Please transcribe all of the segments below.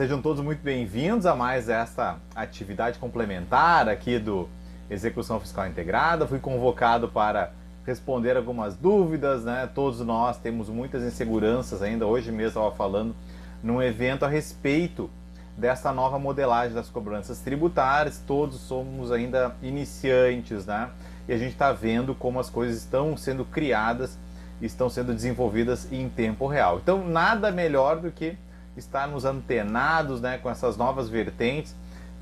Sejam todos muito bem-vindos a mais essa atividade complementar aqui do Execução Fiscal Integrada. Fui convocado para responder algumas dúvidas, né? Todos nós temos muitas inseguranças ainda. Hoje mesmo estava falando num evento a respeito dessa nova modelagem das cobranças tributárias. Todos somos ainda iniciantes, né? E a gente está vendo como as coisas estão sendo criadas, estão sendo desenvolvidas em tempo real. Então, nada melhor do que estarmos antenados, né, com essas novas vertentes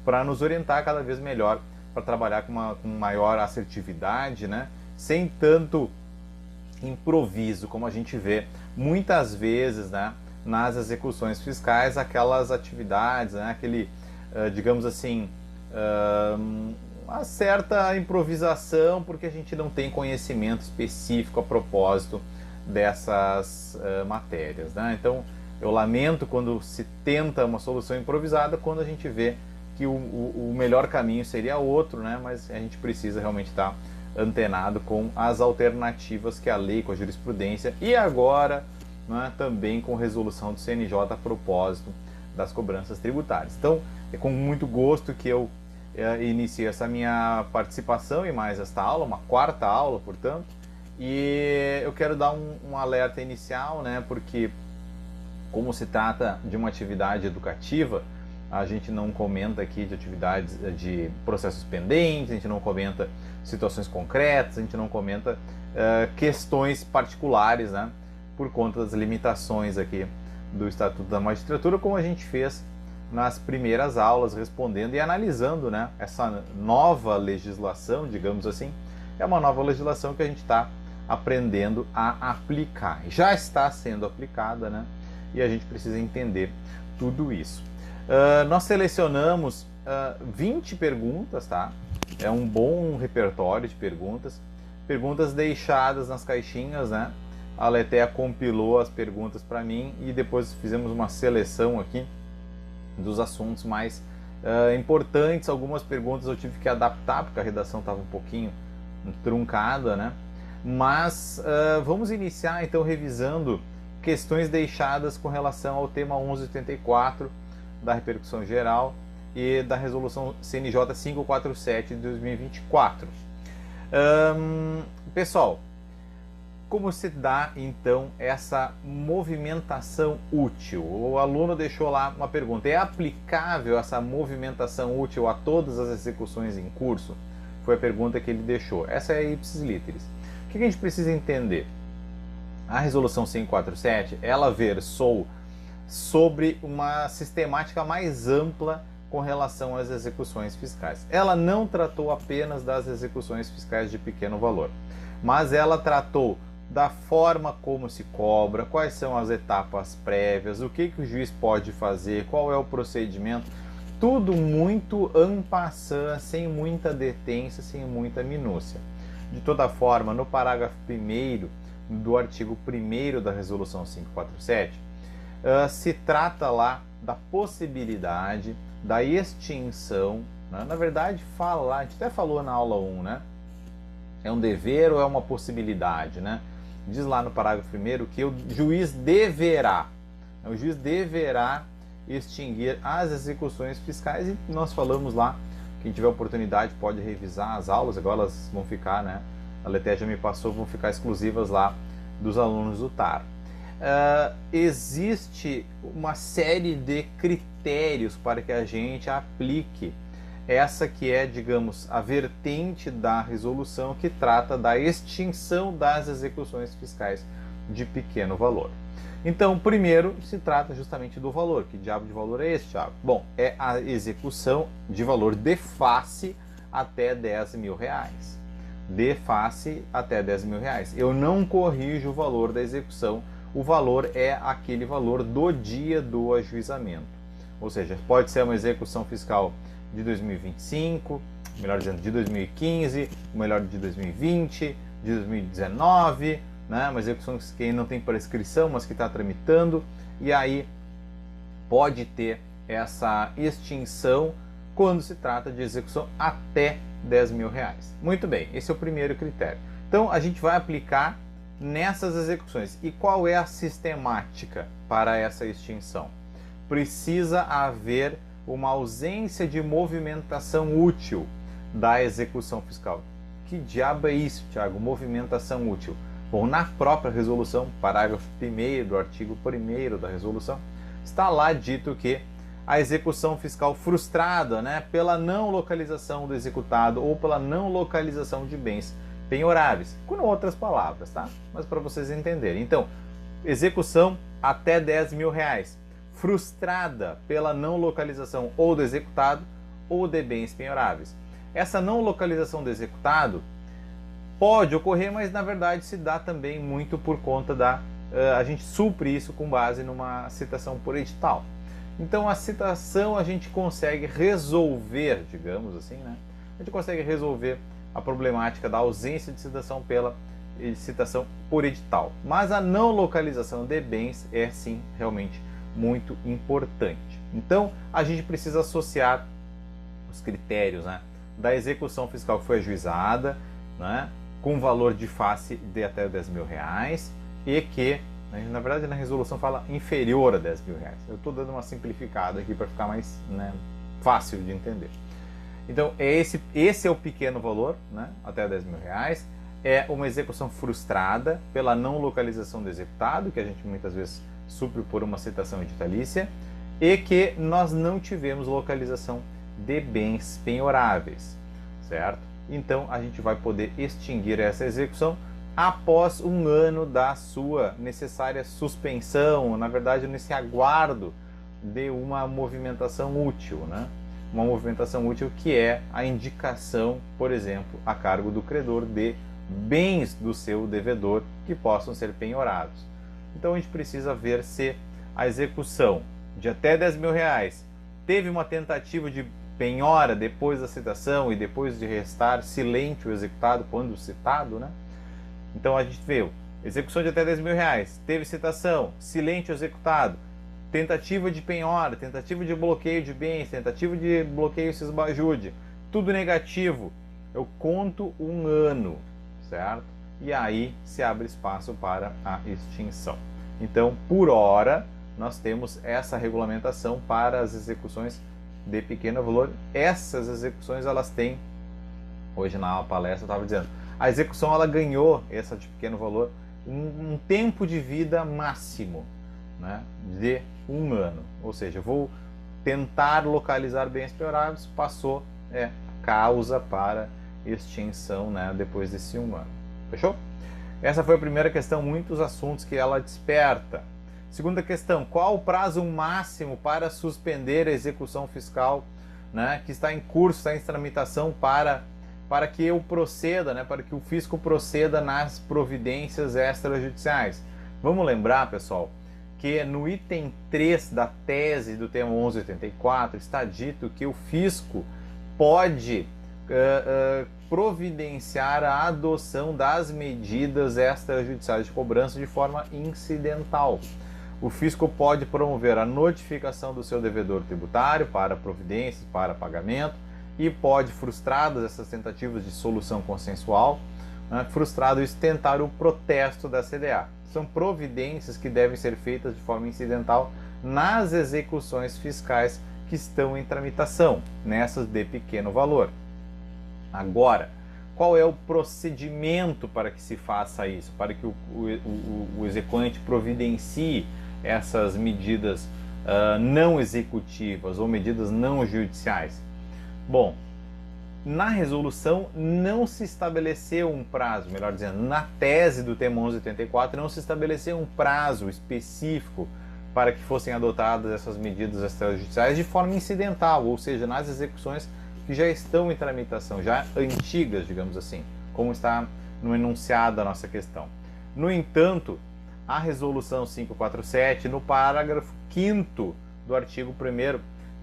para nos orientar cada vez melhor para trabalhar com maior assertividade, né, sem tanto improviso, como a gente vê muitas vezes, né, nas execuções fiscais, aquelas atividades, né, aquele, digamos assim, uma certa improvisação, porque a gente não tem conhecimento específico a propósito dessas matérias, né? Então, eu lamento quando se tenta uma solução improvisada, quando a gente vê que o melhor caminho seria outro, né? Mas a gente precisa realmente estar antenado com as alternativas que a lei, com a jurisprudência e agora, né, também com resolução do CNJ a propósito das cobranças tributárias. Então, é com muito gosto que eu inicio essa minha participação e mais esta aula, uma quarta aula, portanto, e eu quero dar um alerta inicial, né? Porque como se trata de uma atividade educativa, a gente não comenta aqui de atividades de processos pendentes, a gente não comenta situações concretas, a gente não comenta questões particulares, né, por conta das limitações aqui do Estatuto da Magistratura, como a gente fez nas primeiras aulas, respondendo e analisando, né, essa nova legislação, digamos assim. É uma nova legislação que a gente está aprendendo a aplicar. Já está sendo aplicada, né? E a gente precisa entender tudo isso. Nós selecionamos 20 perguntas, tá? É um bom repertório de perguntas. Perguntas deixadas nas caixinhas, né? A Letéia compilou as perguntas para mim e depois fizemos uma seleção aqui dos assuntos mais importantes. Algumas perguntas eu tive que adaptar porque a redação estava um pouquinho truncada, né? Mas vamos iniciar então revisando questões deixadas com relação ao tema 1184 da repercussão geral e da resolução CNJ 547 de 2024. Pessoal, como se dá então essa movimentação útil? O aluno deixou lá uma pergunta: é aplicável essa movimentação útil a todas as execuções em curso? Foi a pergunta que ele deixou. Essa é a ipsis literis. O que a gente precisa entender? A resolução 547, ela versou sobre uma sistemática mais ampla com relação às execuções fiscais. Ela não tratou apenas das execuções fiscais de pequeno valor, mas ela tratou da forma como se cobra, quais são as etapas prévias, o que o juiz pode fazer, qual é o procedimento, tudo muito en passant, sem muita detência, sem muita minúcia. De toda forma, no parágrafo 1º do artigo 1º da resolução 547, se trata lá da possibilidade da extinção, né? Na verdade, a gente até falou na aula 1, né? É um dever ou é uma possibilidade, né? Diz lá no parágrafo 1º que o juiz deverá extinguir as execuções fiscais, e nós falamos lá, quem tiver oportunidade pode revisar as aulas, agora elas vão ficar, né? A Letéia já me passou, vão ficar exclusivas lá dos alunos do TAR. Existe uma série de critérios para que a gente aplique essa que é, digamos, a vertente da resolução que trata da extinção das execuções fiscais de pequeno valor. Então, primeiro se trata justamente do valor. Que diabo de valor é esse, Thiago? Bom, é a execução de valor de face até R$10.000. De face até R$10.000. Eu não corrijo o valor da execução, o valor é aquele valor do dia do ajuizamento. Ou seja, pode ser uma execução fiscal de 2025, melhor dizendo, de 2015, melhor de 2020, de 2019, né? Uma execução que não tem prescrição, mas que está tramitando, e aí pode ter essa extinção quando se trata de execução até R$10.000. Muito bem, esse é o primeiro critério. Então a gente vai aplicar nessas execuções. E qual é a sistemática para essa extinção? precisa haver uma ausência de movimentação útil da execução fiscal. Que diabo é isso, Tiago? Movimentação útil. Bom, na própria resolução, parágrafo 1º do artigo 1º da resolução, está lá dito que a execução fiscal frustrada, né, pela não localização do executado ou pela não localização de bens penhoráveis, com outras palavras, tá? Mas para vocês entenderem. Então, execução até R$10.000, frustrada pela não localização ou do executado ou de bens penhoráveis. Essa não localização do executado pode ocorrer, mas na verdade se dá também muito por conta da... a gente supre isso com base numa citação por edital. Então a citação a gente consegue resolver, digamos assim, né? A gente consegue resolver a problemática da ausência de citação pela citação por edital. Mas a não localização de bens é sim realmente muito importante. Então a gente precisa associar os critérios, né, da execução fiscal que foi ajuizada, né, com valor de face de até R$10.000 e que, na verdade, na resolução fala inferior a R$10.000. Eu estou dando uma simplificada aqui para ficar mais, né, fácil de entender. Então, esse é o pequeno valor, né, até R$10.000. É uma execução frustrada pela não localização do executado, que a gente muitas vezes supre por uma citação editalícia, e que nós não tivemos localização de bens penhoráveis, certo? Então, a gente vai poder extinguir essa execução após um ano da sua necessária suspensão, na verdade, nesse aguardo de uma movimentação útil, né? Uma movimentação útil que é a indicação, por exemplo, a cargo do credor de bens do seu devedor que possam ser penhorados. Então, a gente precisa ver se a execução de até R$10.000 teve uma tentativa de penhora depois da citação e depois de restar silente o executado quando citado, né? Então a gente viu, execução de até R$10.000, teve citação, silente o executado, tentativa de penhora, tentativa de bloqueio de bens, tentativa de bloqueio cisbajude, tudo negativo. Eu conto um ano, certo? E aí se abre espaço para a extinção. Então, por hora, nós temos essa regulamentação para as execuções de pequeno valor. Essas execuções, elas têm, hoje na palestra eu estava dizendo, a execução ela ganhou, essa de pequeno valor, um tempo de vida máximo, né, de um ano. Ou seja, eu vou tentar localizar bens penhoráveis, passou causa para extinção, né, depois desse um ano. Fechou? Essa foi a primeira questão, muitos assuntos que ela desperta. Segunda questão, qual o prazo máximo para suspender a execução fiscal, né, que está em curso, está em tramitação para que eu proceda, né, para que o fisco proceda nas providências extrajudiciais? Vamos lembrar, pessoal, que no item 3 da tese do tema 1184 está dito que o fisco pode providenciar a adoção das medidas extrajudiciais de cobrança de forma incidental. O fisco pode promover a notificação do seu devedor tributário para providências, para pagamento, e pode, frustradas essas tentativas de solução consensual, né, frustrado isso, tentar o protesto da CDA. São providências que devem ser feitas de forma incidental nas execuções fiscais que estão em tramitação, nessas de pequeno valor. Agora, qual é o procedimento para que se faça isso, para que o exequente providencie essas medidas não executivas ou medidas não judiciais? Bom, na resolução não se estabeleceu um prazo, melhor dizendo, na tese do tema 1184 não se estabeleceu um prazo específico para que fossem adotadas essas medidas extrajudiciais de forma incidental, ou seja, nas execuções que já estão em tramitação, já antigas, digamos assim, como está no enunciado da nossa questão. No entanto, a resolução 547, no parágrafo 5º do artigo 1º,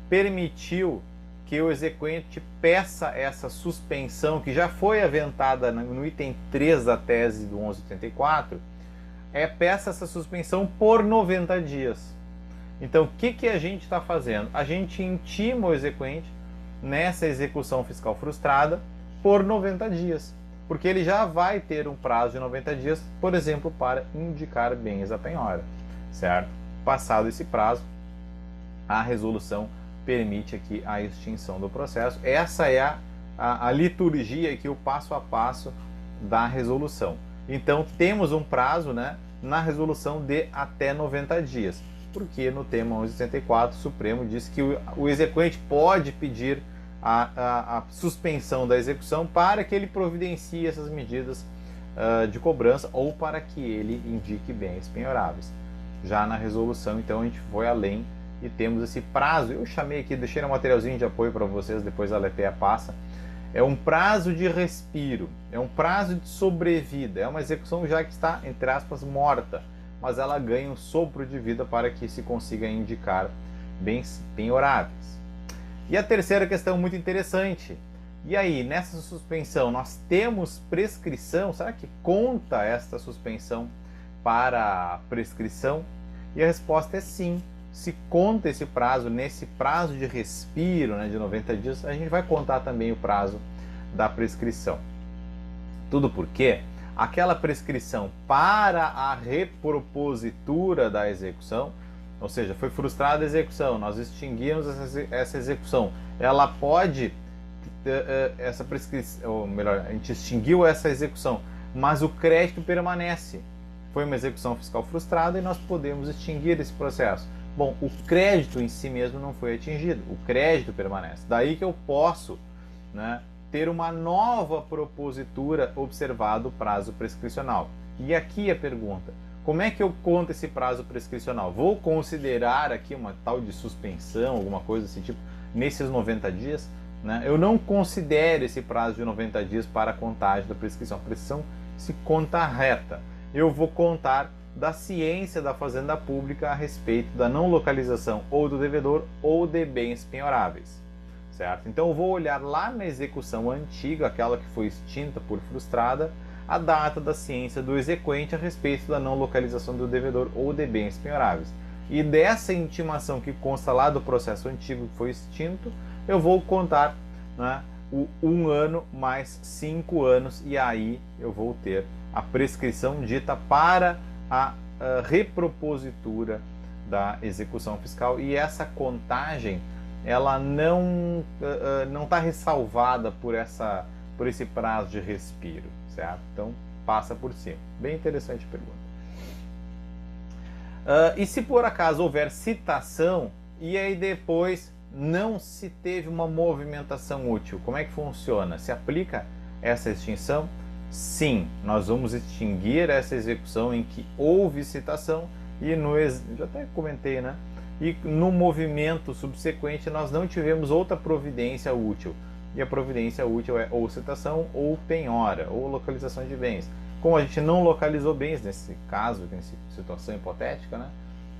permitiu que o exequente peça essa suspensão, que já foi aventada no item 3 da tese do 1184, peça essa suspensão por 90 dias. Então, o que a gente está fazendo? A gente intima o exequente nessa execução fiscal frustrada por 90 dias, porque ele já vai ter um prazo de 90 dias, por exemplo, para indicar bens à penhora, certo? Passado esse prazo, a resolução permite aqui a extinção do processo. Essa é a liturgia aqui, o passo a passo da resolução. Então temos um prazo, né, na resolução de até 90 dias, porque no tema 1164 o Supremo diz que o exequente pode pedir a suspensão da execução para que ele providencie essas medidas de cobrança ou para que ele indique bens penhoráveis. Já na resolução, então, a gente foi além e temos esse prazo. Eu chamei aqui, deixei um materialzinho de apoio para vocês, depois a Letéia passa. É um prazo de respiro, é um prazo de sobrevida, é uma execução já que está, entre aspas, morta, mas ela ganha um sopro de vida para que se consiga indicar bens penhoráveis. E a terceira questão muito interessante. E aí, nessa suspensão, nós temos prescrição? Será que conta esta suspensão para a prescrição? E a resposta é sim. Se conta esse prazo, nesse prazo de respiro, né, de 90 dias, a gente vai contar também o prazo da prescrição. Tudo porque aquela prescrição para a repropositura da execução, ou seja, foi frustrada a execução, nós extinguimos essa execução, ela pode, essa prescrição, ou melhor, a gente extinguiu essa execução, mas o crédito permanece. Foi uma execução fiscal frustrada e nós podemos extinguir esse processo. Bom, o crédito em si mesmo não foi atingido, o crédito permanece. Daí que eu posso, né, ter uma nova propositura observado o prazo prescricional. E aqui a pergunta, como é que eu conto esse prazo prescricional? Vou considerar aqui uma tal de suspensão, alguma coisa desse tipo, nesses 90 dias? Né? Eu não considero esse prazo de 90 dias para a contagem da prescrição. A prescrição se conta reta. Eu vou contar da ciência da Fazenda Pública a respeito da não localização ou do devedor ou de bens penhoráveis, certo? Então eu vou olhar lá na execução antiga, aquela que foi extinta por frustrada, a data da ciência do exequente a respeito da não localização do devedor ou de bens penhoráveis. E dessa intimação que consta lá do processo antigo que foi extinto, eu vou contar, né, o 1 ano mais 5 anos e aí eu vou ter a prescrição dita para a repropositura da execução fiscal, e essa contagem ela não está ressalvada por esse prazo de respiro, certo? Então passa por cima. Bem interessante a pergunta. E se por acaso houver citação e aí depois não se teve uma movimentação útil, como é que funciona? Se aplica essa extinção? Sim, nós vamos extinguir essa execução em que houve citação e já até comentei, né? E no movimento subsequente nós não tivemos outra providência útil. E a providência útil é ou citação ou penhora, ou localização de bens. Como a gente não localizou bens nesse caso, nessa situação hipotética, né?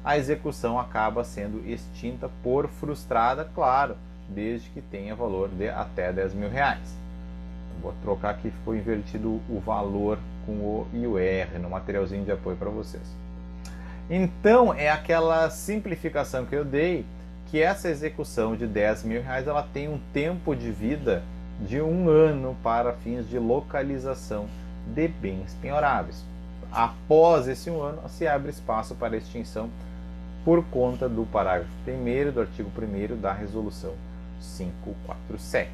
A execução acaba sendo extinta por frustrada, claro, desde que tenha valor de até R$10.000. Vou trocar aqui, ficou invertido o valor com o I e o R no materialzinho de apoio para vocês. Então, é aquela simplificação que eu dei, que essa execução de R$10.000 ela tem um tempo de vida de 1 ano para fins de localização de bens penhoráveis. Após esse 1 ano, se abre espaço para extinção por conta do parágrafo 1º do artigo 1º da resolução 547.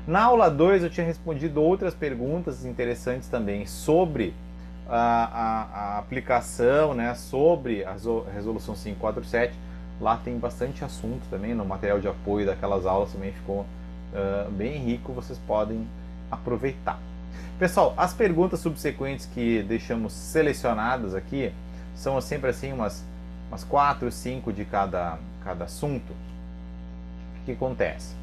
Na aula 2 eu tinha respondido outras perguntas interessantes também sobre a aplicação, né, sobre a resolução 547. Lá tem bastante assunto também, no material de apoio daquelas aulas também ficou bem rico, vocês podem aproveitar. Pessoal, as perguntas subsequentes que deixamos selecionadas aqui são sempre assim umas 4, 5 de cada assunto. O que acontece?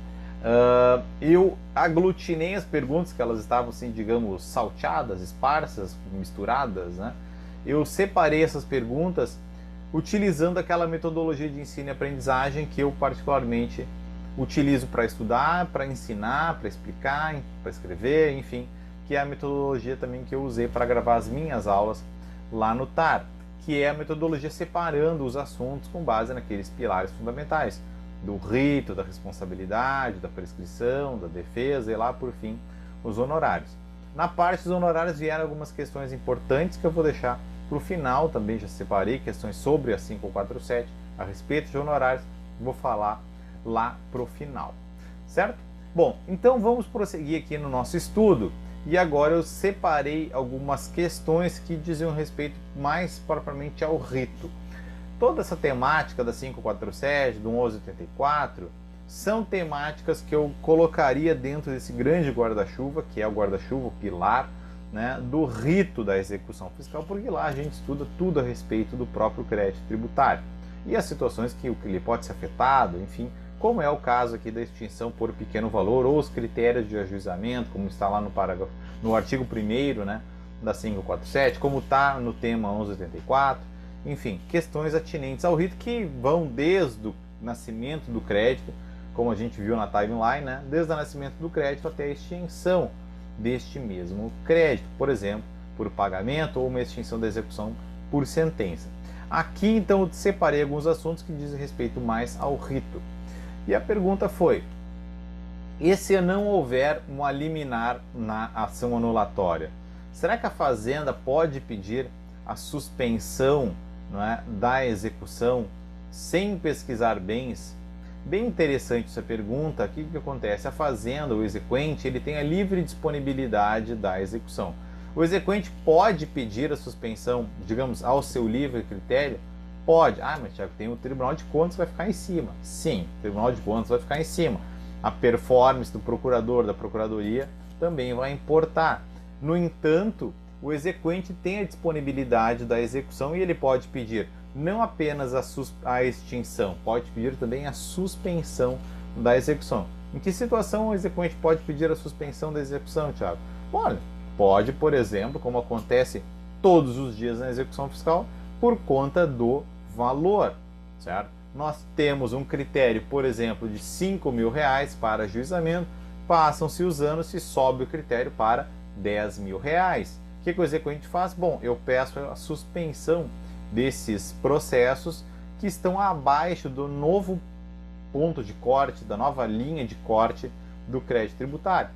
Eu aglutinei as perguntas que elas estavam assim, digamos, salteadas, esparsas, misturadas, né? Eu separei essas perguntas utilizando aquela metodologia de ensino e aprendizagem que eu particularmente utilizo para estudar, para ensinar, para explicar, para escrever, enfim, que é a metodologia também que eu usei para gravar as minhas aulas lá no TAR, que é a metodologia separando os assuntos com base naqueles pilares fundamentais do rito, da responsabilidade, da prescrição, da defesa e lá por fim os honorários. Na parte dos honorários vieram algumas questões importantes que eu vou deixar para o final, também já separei questões sobre a 547 a respeito de honorários, vou falar lá pro final, certo? Bom, então vamos prosseguir aqui no nosso estudo. E agora eu separei algumas questões que diziam respeito mais propriamente ao rito. Toda essa temática da 547, do 1184, são temáticas que eu colocaria dentro desse grande guarda-chuva, que é o guarda-chuva, o pilar, né, do rito da execução fiscal, porque lá a gente estuda tudo a respeito do próprio crédito tributário e as situações que ele pode ser afetado, enfim, como é o caso aqui da extinção por pequeno valor ou os critérios de ajuizamento, como está lá no artigo 1º, né, da 547, como está no tema 1184, enfim, questões atinentes ao rito que vão desde o nascimento do crédito, como a gente viu na timeline, né, desde o nascimento do crédito até a extinção deste mesmo crédito, por exemplo, por pagamento ou uma extinção da execução por sentença. Aqui, então, eu separei alguns assuntos que dizem respeito mais ao rito. E a pergunta foi: e se não houver uma liminar na ação anulatória? Será que a Fazenda pode pedir a suspensão, não é, da execução sem pesquisar bens? Bem interessante essa pergunta. Aqui o que acontece? A Fazenda, o exequente, ele tem a livre disponibilidade da execução. O exequente pode pedir a suspensão, digamos, ao seu livre critério? Pode. Ah, mas Thiago, tem o Tribunal de Contas, vai ficar em cima. Sim, o Tribunal de Contas vai ficar em cima. A performance do procurador, da procuradoria, também vai importar. No entanto, o exequente tem a disponibilidade da execução e ele pode pedir não apenas a extinção, pode pedir também a suspensão da execução. Em que situação o exequente pode pedir a suspensão da execução, Thiago? Olha, pode, por exemplo, como acontece todos os dias na execução fiscal, por conta do valor, certo? Nós temos um critério, por exemplo, de R$5.000 para ajuizamento, passam-se os anos e sobe o critério para R$10.000. O que o exequente faz? Bom, eu peço a suspensão desses processos que estão abaixo do novo ponto de corte, da nova linha de corte do crédito tributário.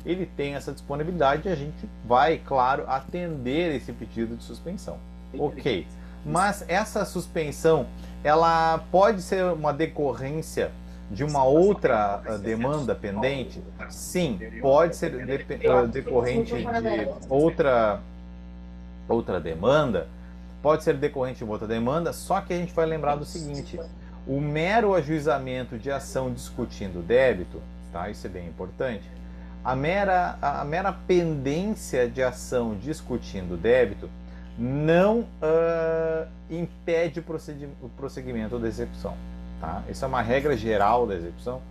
Ele tem essa disponibilidade e a gente vai, claro, atender esse pedido de suspensão. Ok. Mas essa suspensão, ela pode ser uma decorrência de uma outra demanda pendente? Sim, pode ser decorrente de outra demanda, pode ser decorrente de outra demanda, só que a gente vai lembrar do seguinte: o mero ajuizamento de ação discutindo débito, tá? Isso é bem importante. A mera pendência de ação discutindo débito não impede o prosseguimento da execução. Tá? Isso é uma regra geral da execução.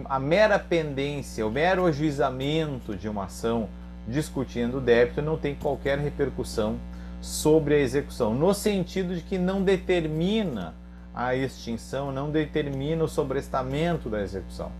A mera pendência, o mero ajuizamento de uma ação discutindo débito não tem qualquer repercussão sobre a execução, no sentido de que não determina a extinção, não determina o sobrestamento da execução.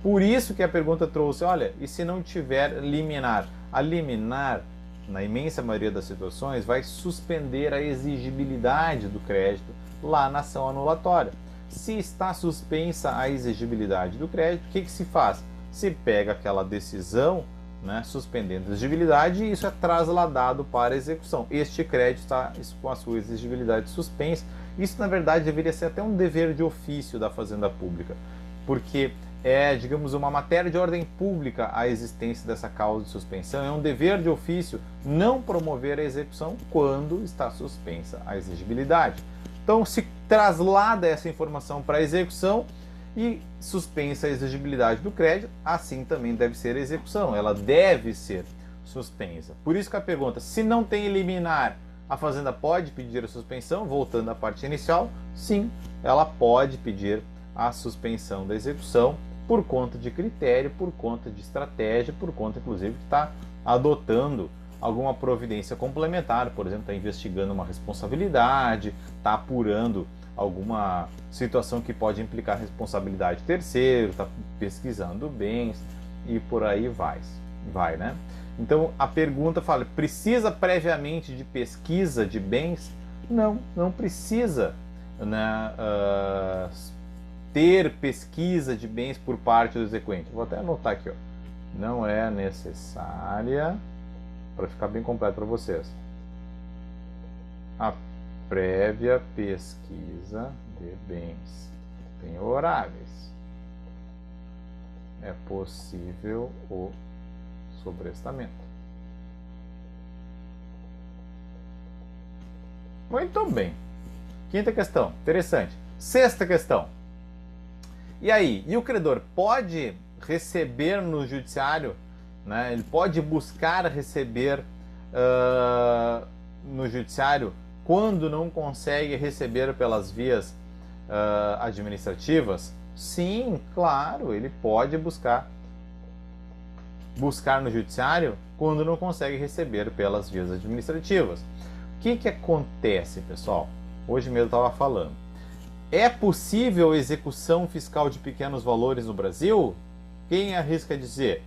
Por isso que a pergunta trouxe, olha, e se não tiver liminar? A liminar, na imensa maioria das situações, vai suspender a exigibilidade do crédito lá na ação anulatória. Se está suspensa a exigibilidade do crédito, o que se faz? Se pega aquela decisão, né, suspendendo a exigibilidade, e isso é trasladado para a execução. Este crédito está com a sua exigibilidade suspensa. Isso, na verdade, deveria ser até um dever de ofício da Fazenda Pública, porque é, digamos, uma matéria de ordem pública a existência dessa causa de suspensão. É um dever de ofício não promover a execução quando está suspensa a exigibilidade. Então, se traslada essa informação para a execução e suspensa a exigibilidade do crédito, assim também deve ser a execução. Ela deve ser suspensa. Por isso que a pergunta, se não tem liminar, a Fazenda pode pedir a suspensão? Voltando à parte inicial, sim, ela pode pedir a suspensão da execução por conta de critério, por conta de estratégia, por conta, inclusive, que está adotando alguma providência complementar, por exemplo, está investigando uma responsabilidade, está apurando alguma situação que pode implicar responsabilidade de terceiro, está pesquisando bens e por aí vai, né? Então a pergunta fala, precisa previamente de pesquisa de bens? Não, não precisa, né, ter pesquisa de bens por parte do exequente. Vou até anotar aqui, ó. Não é necessária, para ficar bem completo para vocês, a prévia pesquisa de bens penhoráveis. É possível o sobrestamento. Muito bem. Quinta questão, interessante. Sexta questão. E aí, e o credor pode receber no judiciário, né? Ele pode buscar receber no judiciário quando não consegue receber pelas vias administrativas? Sim, claro, ele pode buscar no judiciário quando não consegue receber pelas vias administrativas. O que acontece, pessoal? Hoje mesmo eu estava falando. É possível execução fiscal de pequenos valores no Brasil? Quem arrisca dizer?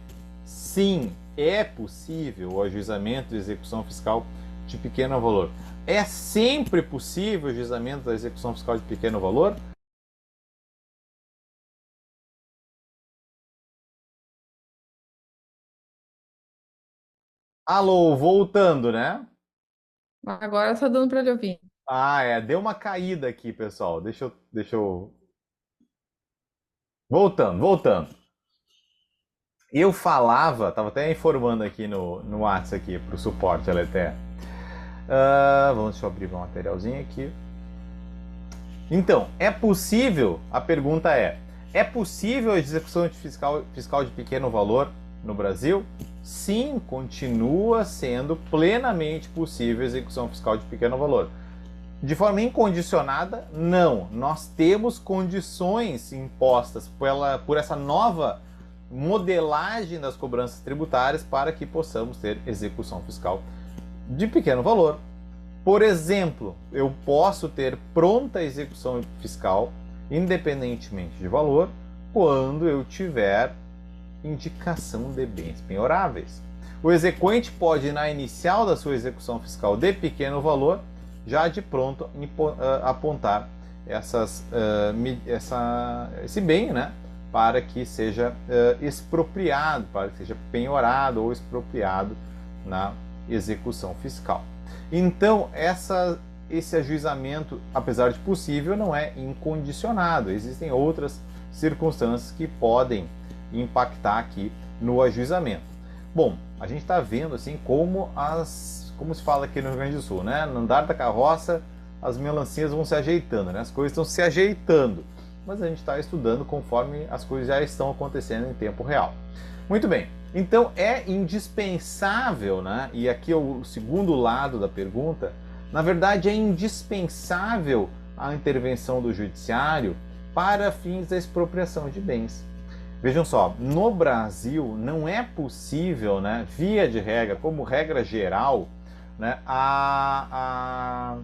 Sim, é possível o ajuizamento de execução fiscal de pequeno valor. É sempre possível o ajuizamento da execução fiscal de pequeno valor? Alô, voltando, né? Agora tá dando pra lhe ouvir. Deu uma caída aqui, pessoal. Deixa eu... Voltando. Eu falava, tava até informando aqui no WhatsApp aqui pro suporte, ela até. Deixa eu abrir um materialzinho aqui. Então, é possível, a pergunta é possível a execução de fiscal de pequeno valor no Brasil? Sim, continua sendo plenamente possível a execução fiscal de pequeno valor. De forma incondicionada, não. Nós temos condições impostas por essa nova modelagem das cobranças tributárias para que possamos ter execução fiscal de pequeno valor. Por exemplo, eu posso ter pronta execução fiscal, independentemente de valor, quando eu tiver indicação de bens penhoráveis. O exequente pode, na inicial da sua execução fiscal de pequeno valor, já de pronto apontar esse bem, né, para que seja expropriado, para que seja penhorado ou expropriado na execução fiscal. Então, esse ajuizamento, apesar de possível, não é incondicionado. Existem outras circunstâncias que podem impactar aqui no ajuizamento. Bom, a gente está vendo assim como se fala aqui no Rio Grande do Sul, né? No andar da carroça, as melancias vão se ajeitando, né? As coisas estão se ajeitando. Mas a gente está estudando conforme as coisas já estão acontecendo em tempo real. Muito bem. Então é indispensável, né? E aqui é o segundo lado da pergunta. Na verdade, é indispensável a intervenção do judiciário para fins da expropriação de bens. Vejam só, no Brasil não é possível, né, via de regra, como regra geral, né, a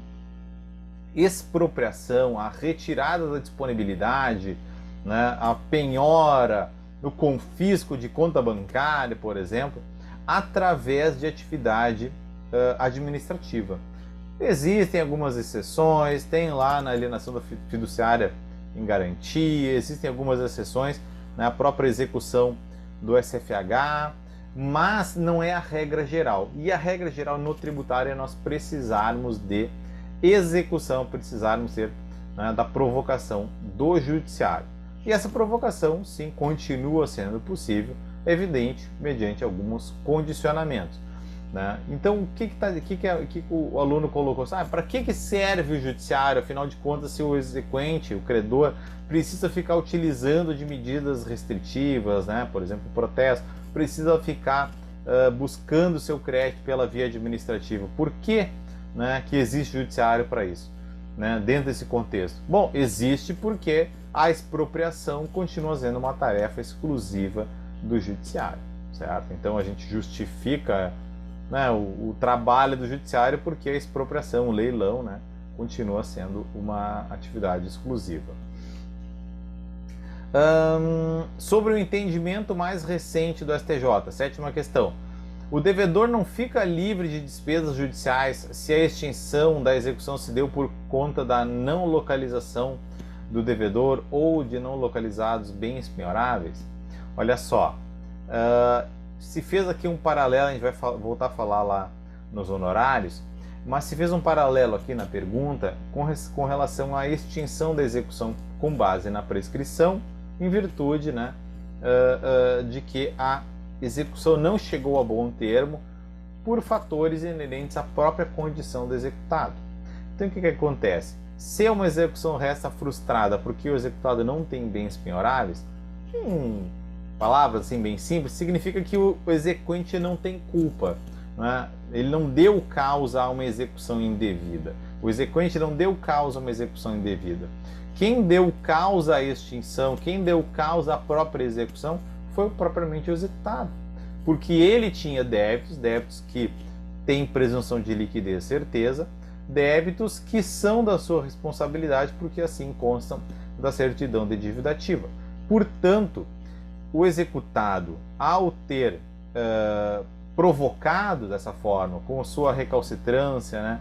expropriação, a retirada da disponibilidade, né, a penhora, o confisco de conta bancária, por exemplo, através de atividade administrativa. Existem algumas exceções, tem lá na alienação da fiduciária em garantia, existem algumas exceções na própria execução do SFH, mas não é a regra geral. E a regra geral no tributário é nós precisarmos de execução, precisarmos ter, né, da provocação do judiciário. E essa provocação, sim, continua sendo possível, evidente, mediante alguns condicionamentos. Né? Então, o que o aluno colocou? Para que serve o judiciário? Afinal de contas, se o exequente, o credor, precisa ficar utilizando de medidas restritivas, né? Por exemplo, o protesto, precisa ficar buscando seu crédito pela via administrativa. Por que, né, que existe judiciário para isso, né, dentro desse contexto? Bom, existe porque a expropriação continua sendo uma tarefa exclusiva do judiciário, certo? Então a gente justifica, né, o trabalho do judiciário porque a expropriação, o leilão, né, continua sendo uma atividade exclusiva. Sobre o entendimento mais recente do STJ, sétima questão. O devedor não fica livre de despesas judiciais se a extinção da execução se deu por conta da não localização do devedor ou de não localizados bens penhoráveis? Olha só, se fez aqui um paralelo, a gente vai voltar a falar lá nos honorários, mas se fez um paralelo aqui na pergunta com relação à extinção da execução com base na prescrição, em virtude, né, de que a execução não chegou a bom termo por fatores inerentes à própria condição do executado. Então o que acontece? Se uma execução resta frustrada porque o executado não tem bens penhoráveis, palavras assim bem simples, significa que o exequente não tem culpa, né? Ele não deu causa a uma execução indevida. O exequente não deu causa a uma execução indevida. Quem deu causa à extinção, quem deu causa à própria execução, foi propriamente o executado. Porque ele tinha débitos que têm presunção de liquidez certeza, débitos que são da sua responsabilidade, porque assim constam da certidão de dívida ativa. Portanto, o executado, ao ter provocado dessa forma, com sua recalcitrância, né,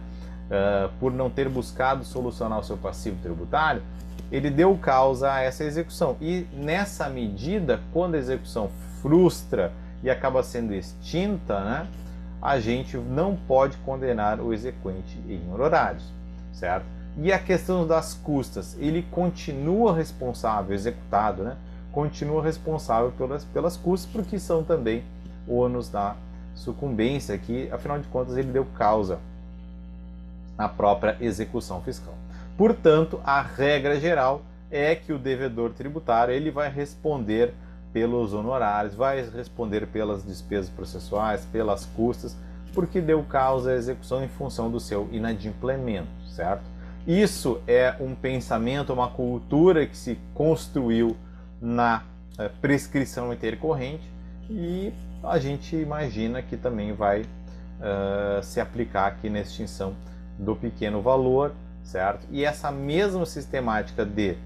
por não ter buscado solucionar o seu passivo tributário, ele deu causa a essa execução. E nessa medida, quando a execução frustra e acaba sendo extinta, né, a gente não pode condenar o exequente em honorários, certo? E a questão das custas, ele continua responsável, executado, né, continua responsável pelas custas, porque são também ônus da sucumbência, que afinal de contas ele deu causa à própria execução fiscal. Portanto, a regra geral é que o devedor tributário ele vai responder pelos honorários, vai responder pelas despesas processuais, pelas custas, porque deu causa à execução em função do seu inadimplemento, certo? Isso é um pensamento, uma cultura que se construiu na prescrição intercorrente e a gente imagina que também vai se aplicar aqui na extinção do pequeno valor, certo? E essa mesma sistemática de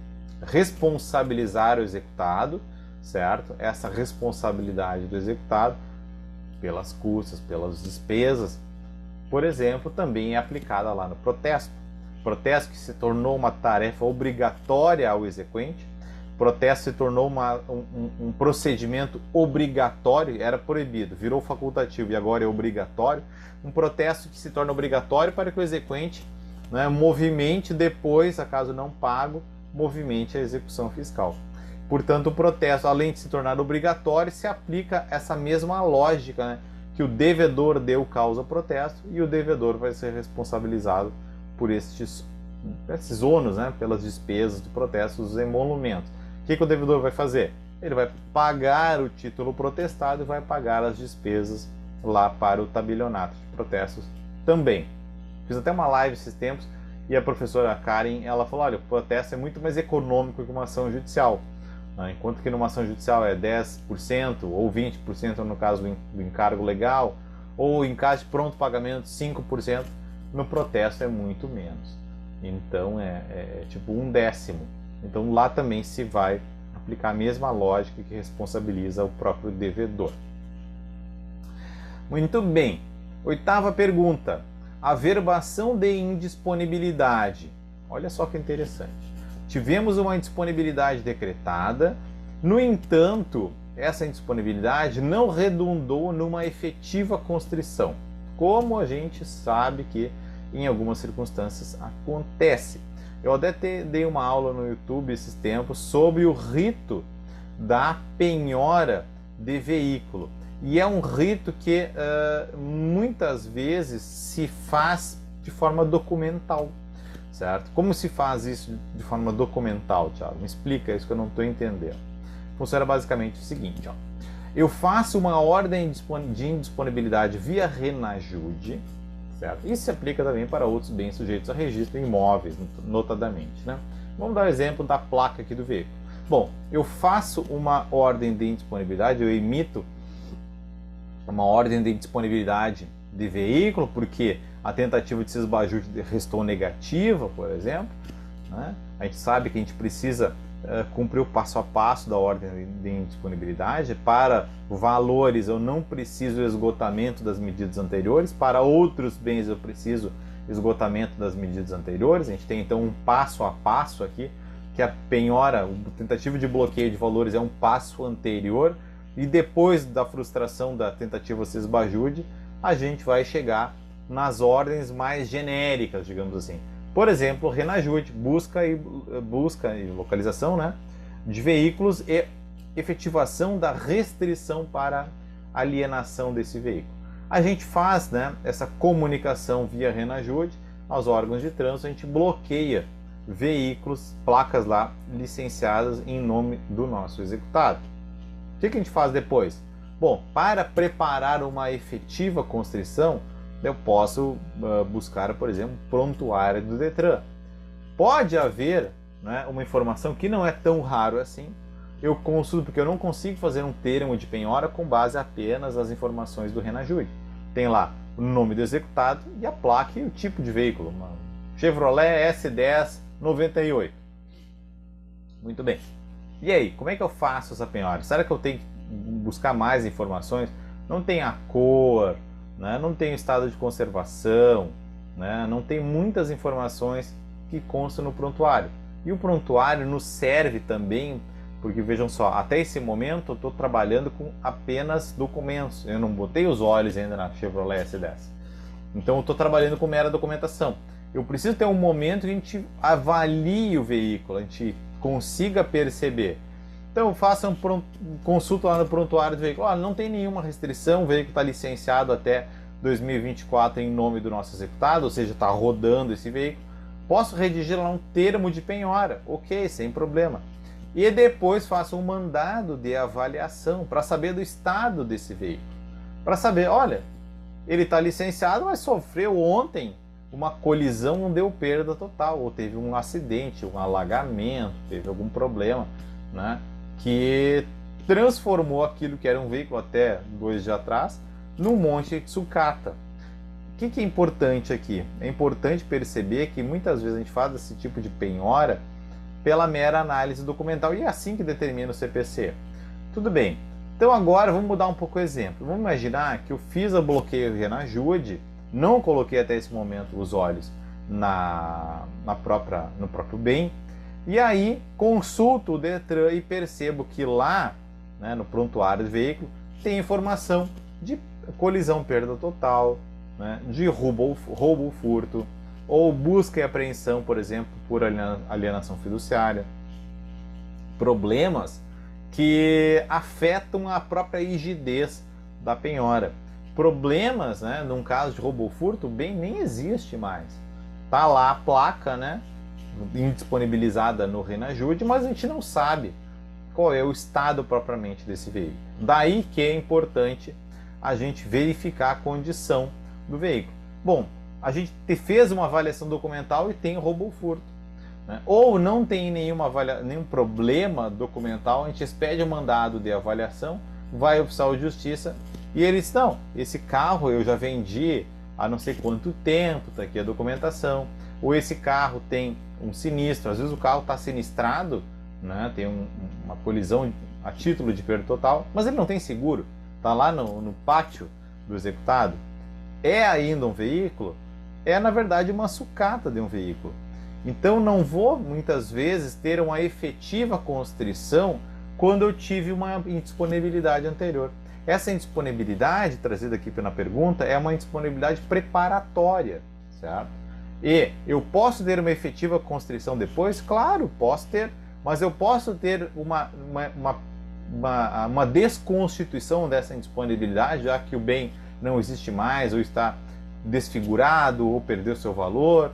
responsabilizar o executado, certo? Essa responsabilidade do executado pelas custas, pelas despesas, por exemplo, também é aplicada lá no protesto. Protesto que se tornou uma tarefa obrigatória ao exequente, protesto se tornou um procedimento obrigatório, era proibido, virou facultativo e agora é obrigatório. Um protesto que se torna obrigatório para que o exequente, né, movimente depois, acaso não pago, movimente a execução fiscal. Portanto, o protesto, além de se tornar obrigatório, se aplica essa mesma lógica, né, que o devedor deu causa ao protesto e o devedor vai ser responsabilizado por esses ônus, né, pelas despesas do protesto, dos emolumentos. O que o devedor vai fazer? Ele vai pagar o título protestado e vai pagar as despesas lá para o tabelionato de protestos também. Fiz até uma live esses tempos e a professora Karen, ela falou, olha, o protesto é muito mais econômico que uma ação judicial. Enquanto que numa ação judicial é 10% ou 20% no caso do encargo legal, ou em caso de pronto pagamento 5%, no protesto é muito menos. Então é tipo 1/10. Então lá também se vai aplicar a mesma lógica que responsabiliza o próprio devedor. Muito bem. 8ª pergunta. Averbação de indisponibilidade. Olha só que interessante. Tivemos uma indisponibilidade decretada, no entanto, essa indisponibilidade não redundou numa efetiva constrição, como a gente sabe que em algumas circunstâncias acontece. Eu até dei uma aula no YouTube esses tempos sobre o rito da penhora de veículo. E é um rito que muitas vezes se faz de forma documental. Certo? Como se faz isso de forma documental, Thiago? Me explica isso que eu não estou entendendo. Funciona basicamente o seguinte, ó. Eu faço uma ordem de indisponibilidade via Renajude, certo? Isso se aplica também para outros bens sujeitos a registro em imóveis, notadamente, né? Vamos dar o exemplo da placa aqui do veículo. Bom, eu faço uma ordem de indisponibilidade, eu emito uma ordem de indisponibilidade de veículo, porque a tentativa de esbajude restou negativa, por exemplo, né? A gente sabe que a gente precisa cumprir o passo a passo da ordem de indisponibilidade. Para valores eu não preciso esgotamento das medidas anteriores, para outros bens eu preciso esgotamento das medidas anteriores. A gente tem então um passo a passo aqui, que a penhora, o tentativa de bloqueio de valores é um passo anterior, e depois da frustração da tentativa de esbajude, a gente vai chegar nas ordens mais genéricas, digamos assim. Por exemplo, Renajude, busca e localização, né, de veículos e efetivação da restrição para alienação desse veículo. A gente faz, né, essa comunicação via Renajude aos órgãos de trânsito, a gente bloqueia veículos, placas lá licenciadas em nome do nosso executado. O que a gente faz depois? Bom, para preparar uma efetiva constrição, eu posso buscar, por exemplo, prontuário do Detran. Pode haver, né, uma informação que não é tão raro assim, eu consulto, porque eu não consigo fazer um termo de penhora com base apenas nas informações do Renajude. Tem lá o nome do executado e a placa e o tipo de veículo, uma Chevrolet S10 98. Muito bem. E aí, como é que eu faço essa penhora? Será que eu tenho que buscar mais informações? Não tem a cor, né? Não tem o estado de conservação, né? Não tem muitas informações que constam no prontuário. E o prontuário nos serve também, porque vejam só, até esse momento eu estou trabalhando com apenas documentos. Eu não botei os olhos ainda na Chevrolet S10. Então eu estou trabalhando com mera documentação. Eu preciso ter um momento que a gente avalie o veículo, a gente consiga perceber. Então eu faço consulta lá no prontuário do veículo. Não tem nenhuma restrição, o veículo está licenciado até 2024 em nome do nosso executado, ou seja, está rodando esse veículo. Posso redigir lá um termo de penhora, ok, sem problema. E depois faço um mandado de avaliação para saber do estado desse veículo. Para saber, olha, ele está licenciado, mas sofreu ontem uma colisão, não deu perda total, ou teve um acidente, um alagamento, teve algum problema, né, que transformou aquilo que era um veículo até 2 dias atrás num monte de sucata. O que é importante aqui? É importante perceber que muitas vezes a gente faz esse tipo de penhora pela mera análise documental, e é assim que determina o CPC. Tudo bem, então agora vamos mudar um pouco o exemplo. Vamos imaginar que eu fiz o bloqueio Renajude, não coloquei até esse momento os olhos no próprio bem, e aí consulto o Detran e percebo que lá, né, no prontuário do veículo tem informação de colisão, perda total, né, de roubo ou furto, ou busca e apreensão, por exemplo, por alienação fiduciária. Problemas que afetam a própria rigidez da penhora. Problemas, né, num caso de roubo ou furto, o bem nem existe mais. Tá lá a placa, né, indisponibilizada no Renajude, mas a gente não sabe qual é o estado propriamente desse veículo. Daí que é importante a gente verificar a condição do veículo. Bom, a gente fez uma avaliação documental e tem roubo ou furto, né? Ou não tem nenhum problema documental, a gente expede o mandado de avaliação, vai ao oficial de justiça e eles não, esse carro eu já vendi há não sei quanto tempo, está aqui a documentação, ou esse carro tem um sinistro, às vezes o carro está sinistrado, né? Tem uma colisão a título de perda total, mas ele não tem seguro, está lá no pátio do executado. É ainda um veículo? É na verdade uma sucata de um veículo. Então não vou muitas vezes ter uma efetiva constrição quando eu tive uma indisponibilidade anterior. Essa indisponibilidade trazida aqui na pergunta é uma indisponibilidade preparatória, certo? E eu posso ter uma efetiva constrição depois? Claro, posso ter, mas eu posso ter uma desconstituição dessa indisponibilidade, já que o bem não existe mais, ou está desfigurado, ou perdeu seu valor.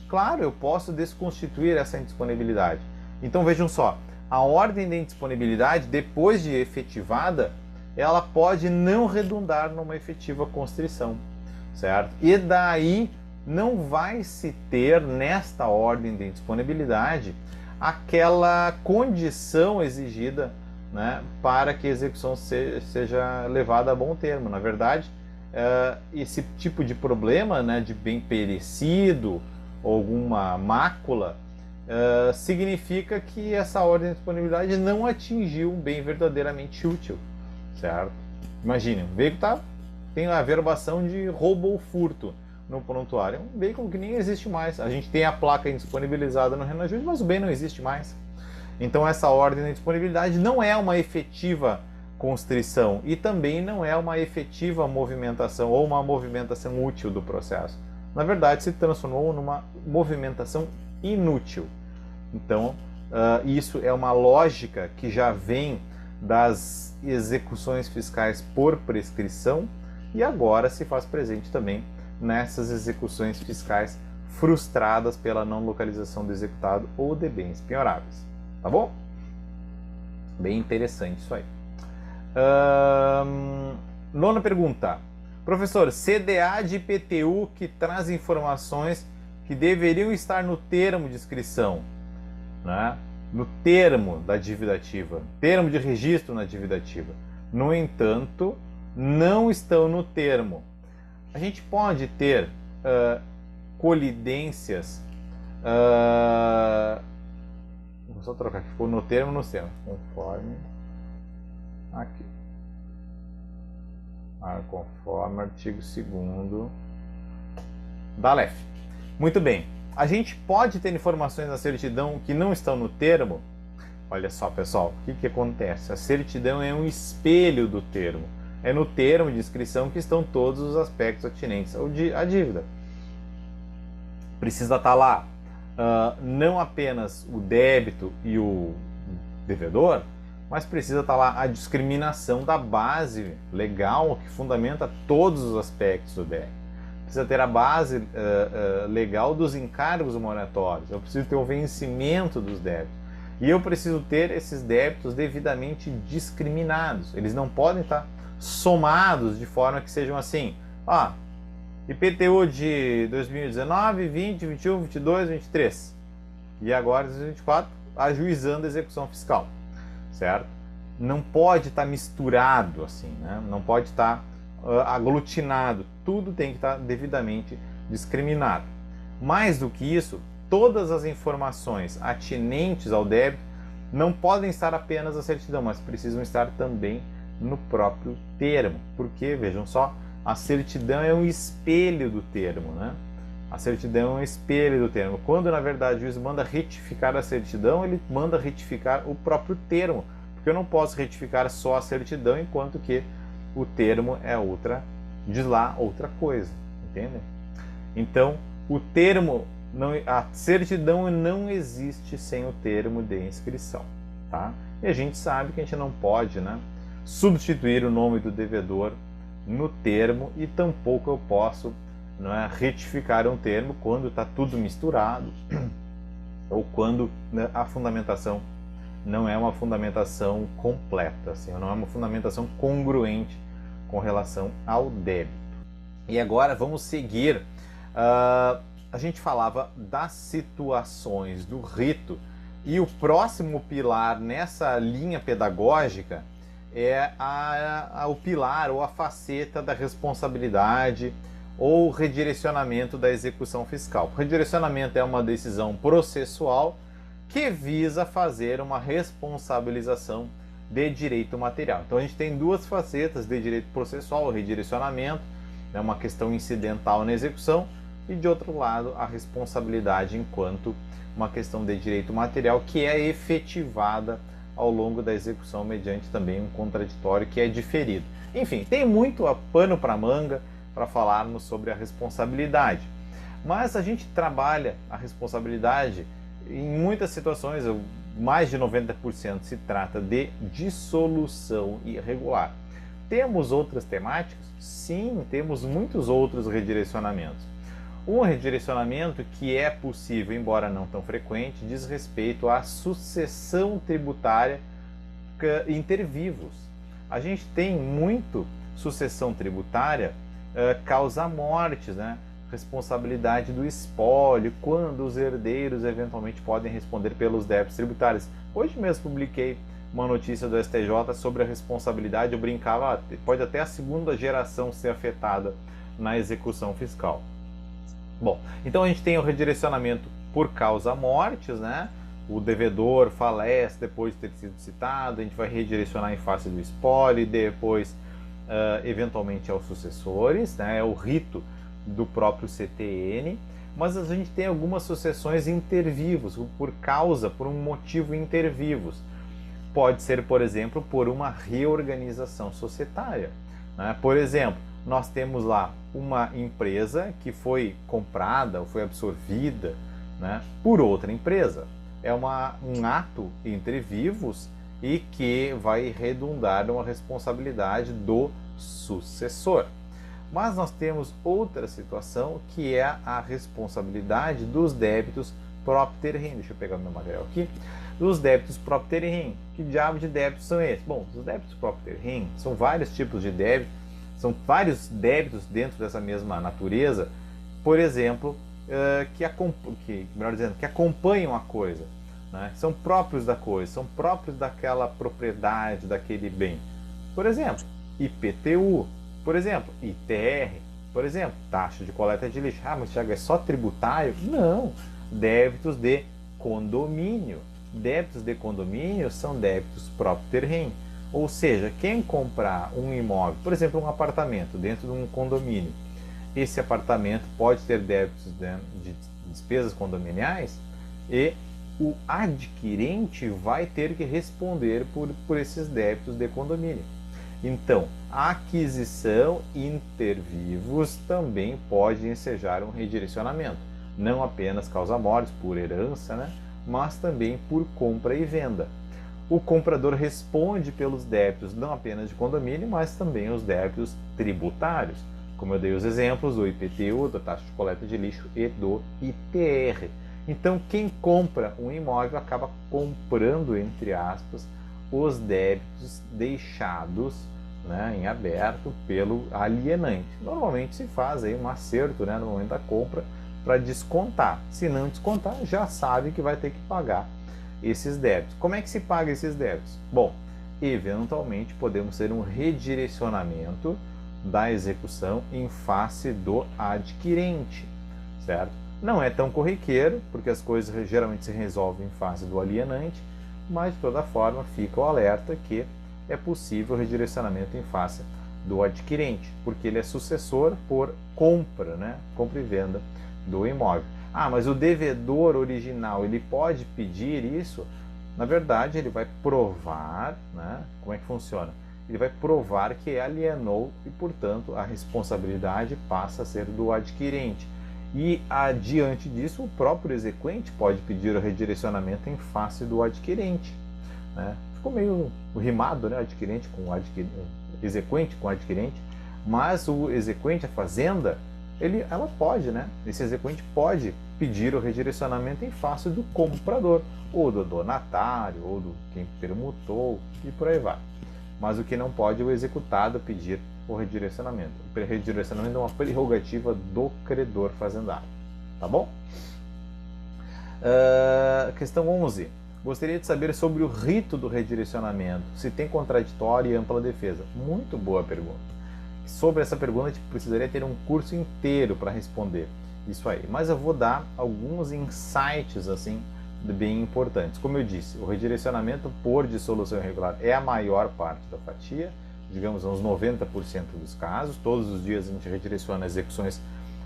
Claro, eu posso desconstituir essa indisponibilidade. Então vejam só, a ordem de indisponibilidade, depois de efetivada, ela pode não redundar numa efetiva constrição, certo? E daí não vai se ter nesta ordem de indisponibilidade aquela condição exigida, né, para que a execução seja levada a bom termo. Na verdade, esse tipo de problema, né, de bem perecido, alguma mácula, significa que essa ordem de disponibilidade não atingiu um bem verdadeiramente útil, certo? Imagine, um veículo tem a averbação de roubo ou furto no prontuário. É um veículo que nem existe mais. A gente tem a placa indisponibilizada no Renajude, mas o bem não existe mais. Então essa ordem de disponibilidade não é uma efetiva constrição e também não é uma efetiva movimentação ou uma movimentação útil do processo. na verdade se transformou numa movimentação inútil. Então, isso é uma lógica que já vem das execuções fiscais por prescrição e agora se faz presente também nessas execuções fiscais frustradas pela não localização do executado ou de bens penhoráveis. Tá bom? Bem interessante isso aí. Nona pergunta. Professor, CDA de IPTU que traz informações que deveriam estar no termo de inscrição, né? No termo da dívida ativa, termo de registro na dívida ativa. No entanto, não estão no termo. A gente pode ter colidências. Vou só trocar aqui, ficou no termo no termo. Conforme. Aqui. Conforme artigo 2º da LEF. Muito bem. A gente pode ter informações na certidão que não estão no termo. Olha só, pessoal, o que acontece? A certidão é um espelho do termo. É no termo de inscrição que estão todos os aspectos atinentes à dívida. Precisa estar lá não apenas o débito e o devedor, mas precisa estar lá a discriminação da base legal que fundamenta todos os aspectos do débito. Precisa ter a base legal dos encargos moratórios. Eu preciso ter o vencimento dos débitos. E eu preciso ter esses débitos devidamente discriminados. Eles não podem estar somados de forma que sejam assim. IPTU de 2019, 20, 21, 22, 23. E agora 2024, ajuizando a execução fiscal. Certo? Não pode estar misturado assim, né? Não pode estar aglutinado. Tudo tem que estar devidamente discriminado. Mais do que isso, todas as informações atinentes ao débito não podem estar apenas na certidão, mas precisam estar também no próprio termo. Porque, vejam só, a certidão é um espelho do termo, né? A certidão é um espelho do termo. Quando, na verdade, o juiz manda retificar a certidão, ele manda retificar o próprio termo. Porque eu não posso retificar só a certidão, enquanto que o termo é outra, diz lá outra coisa. Entendem? Então, o termo, a certidão não existe sem o termo de inscrição. Tá? E a gente sabe que a gente não pode, né, substituir o nome do devedor no termo e tampouco eu posso, não é, retificar um termo quando está tudo misturado ou quando, né, a fundamentação não é uma fundamentação completa, assim, não é uma fundamentação congruente com relação ao débito. E agora vamos seguir. A gente falava das situações do rito e o próximo pilar nessa linha pedagógica é o pilar ou a faceta da responsabilidade ou redirecionamento da execução fiscal. O redirecionamento é uma decisão processual que visa fazer uma responsabilização de direito material. Então a gente tem duas facetas de direito processual: o redirecionamento, é uma questão incidental na execução, e de outro lado a responsabilidade enquanto uma questão de direito material que é efetivada ao longo da execução mediante também um contraditório que é diferido. Enfim, tem muito pano para manga para falarmos sobre a responsabilidade. Mas a gente trabalha a responsabilidade em muitas situações, mais de 90% se trata de dissolução irregular. Temos outras temáticas? Sim, temos muitos outros redirecionamentos. Um redirecionamento que é possível, embora não tão frequente, diz respeito à sucessão tributária inter vivos. A gente tem muito sucessão tributária causa mortes, né? Responsabilidade do espólio, quando os herdeiros eventualmente podem responder pelos débitos tributários. Hoje mesmo publiquei uma notícia do STJ sobre a responsabilidade. Eu brincava, pode até a segunda geração ser afetada na execução fiscal. Bom, então a gente tem o redirecionamento por causa mortes, né? O devedor falece depois de ter sido citado, a gente vai redirecionar em face do espólio e depois, eventualmente, aos sucessores, né? É o rito do próprio CTN, mas a gente tem algumas sucessões intervivos, por um motivo intervivos. Pode ser, por exemplo, por uma reorganização societária, né? Por exemplo, nós temos lá uma empresa que foi comprada ou foi absorvida, né, por outra empresa. É um ato entre vivos e que vai redundar numa responsabilidade do sucessor. Mas nós temos outra situação que é a responsabilidade dos débitos propter rem. Deixa eu pegar meu material aqui. Dos débitos propter rem. Que diabo de débitos são esses? Bom, os débitos propter rem são vários tipos de débitos, são vários débitos dentro dessa mesma natureza, por exemplo, que acompanham a coisa, né? São próprios da coisa, são próprios daquela propriedade, daquele bem. Por exemplo, IPTU, por exemplo, ITR, por exemplo, taxa de coleta de lixo. Ah, mas Thiago, é só tributário? Não, débitos de condomínio. Débitos de condomínio são débitos propter rem. Ou seja, quem comprar um imóvel, por exemplo, um apartamento dentro de um condomínio, esse apartamento pode ter débitos de despesas condominiais e o adquirente vai ter que responder por esses débitos de condomínio. Então, a aquisição inter vivos também pode ensejar um redirecionamento, não apenas causa-mortes por herança, né, mas também por compra e venda. O comprador responde pelos débitos não apenas de condomínio, mas também os débitos tributários, como eu dei os exemplos do IPTU, da taxa de coleta de lixo e do ITR. Então, quem compra um imóvel acaba comprando, entre aspas, os débitos deixados, né, em aberto pelo alienante. Normalmente se faz aí um acerto, né, no momento da compra para descontar. Se não descontar, já sabe que vai ter que pagar esses débitos. Como é que se paga esses débitos? Bom, eventualmente podemos ter um redirecionamento da execução em face do adquirente, certo? Não é tão corriqueiro, porque as coisas geralmente se resolvem em face do alienante, mas de toda forma fica o alerta que é possível o redirecionamento em face do adquirente, porque ele é sucessor por compra, né? Compra e venda do imóvel. Ah, mas o devedor original, ele pode pedir isso? Na verdade, ele vai provar, né? Como é que funciona? Ele vai provar que alienou e, portanto, a responsabilidade passa a ser do adquirente. E, adiante disso, o próprio exequente pode pedir o redirecionamento em face do adquirente, né? Ficou meio rimado, né? Adquirente com exequente com adquirente, mas o exequente, a fazenda, ela pode, né? Esse exequente pode pedir o redirecionamento em face do comprador, ou do donatário, ou do quem permutou, e por aí vai. Mas o que não pode é o executado pedir o redirecionamento. O redirecionamento é uma prerrogativa do credor fazendário. Tá bom? Questão 11. Gostaria de saber sobre o rito do redirecionamento, se tem contraditório e ampla defesa. Muito boa pergunta. Sobre essa pergunta, a gente precisaria ter um curso inteiro para responder isso aí. Mas eu vou dar alguns insights assim bem importantes. Como eu disse, o redirecionamento por dissolução irregular é a maior parte da fatia, digamos uns 90% dos casos. Todos os dias a gente redireciona execuções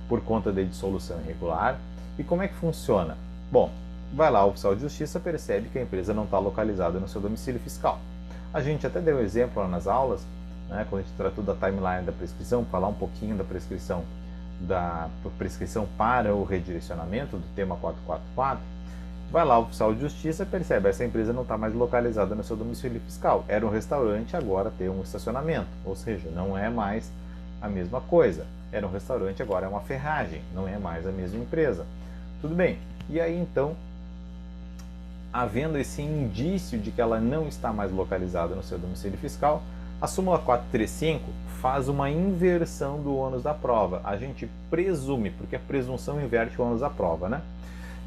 por conta de dissolução irregular. E como é que funciona? Bom, vai lá, o oficial de justiça percebe que a empresa não está localizada no seu domicílio fiscal. A gente até deu um exemplo lá nas aulas, né, quando a gente tratou da timeline da prescrição, falar um pouquinho da prescrição para o redirecionamento do tema 444. Vai lá, o oficial de justiça percebe, essa empresa não está mais localizada no seu domicílio fiscal. Era um restaurante, agora tem um estacionamento, ou seja, não é mais a mesma coisa. Era um restaurante, agora é uma ferragem, não é mais a mesma empresa. Tudo bem, e aí então, havendo esse indício de que ela não está mais localizada no seu domicílio fiscal, a súmula 435 faz uma inversão do ônus da prova. A gente presume, porque a presunção inverte o ônus da prova, né?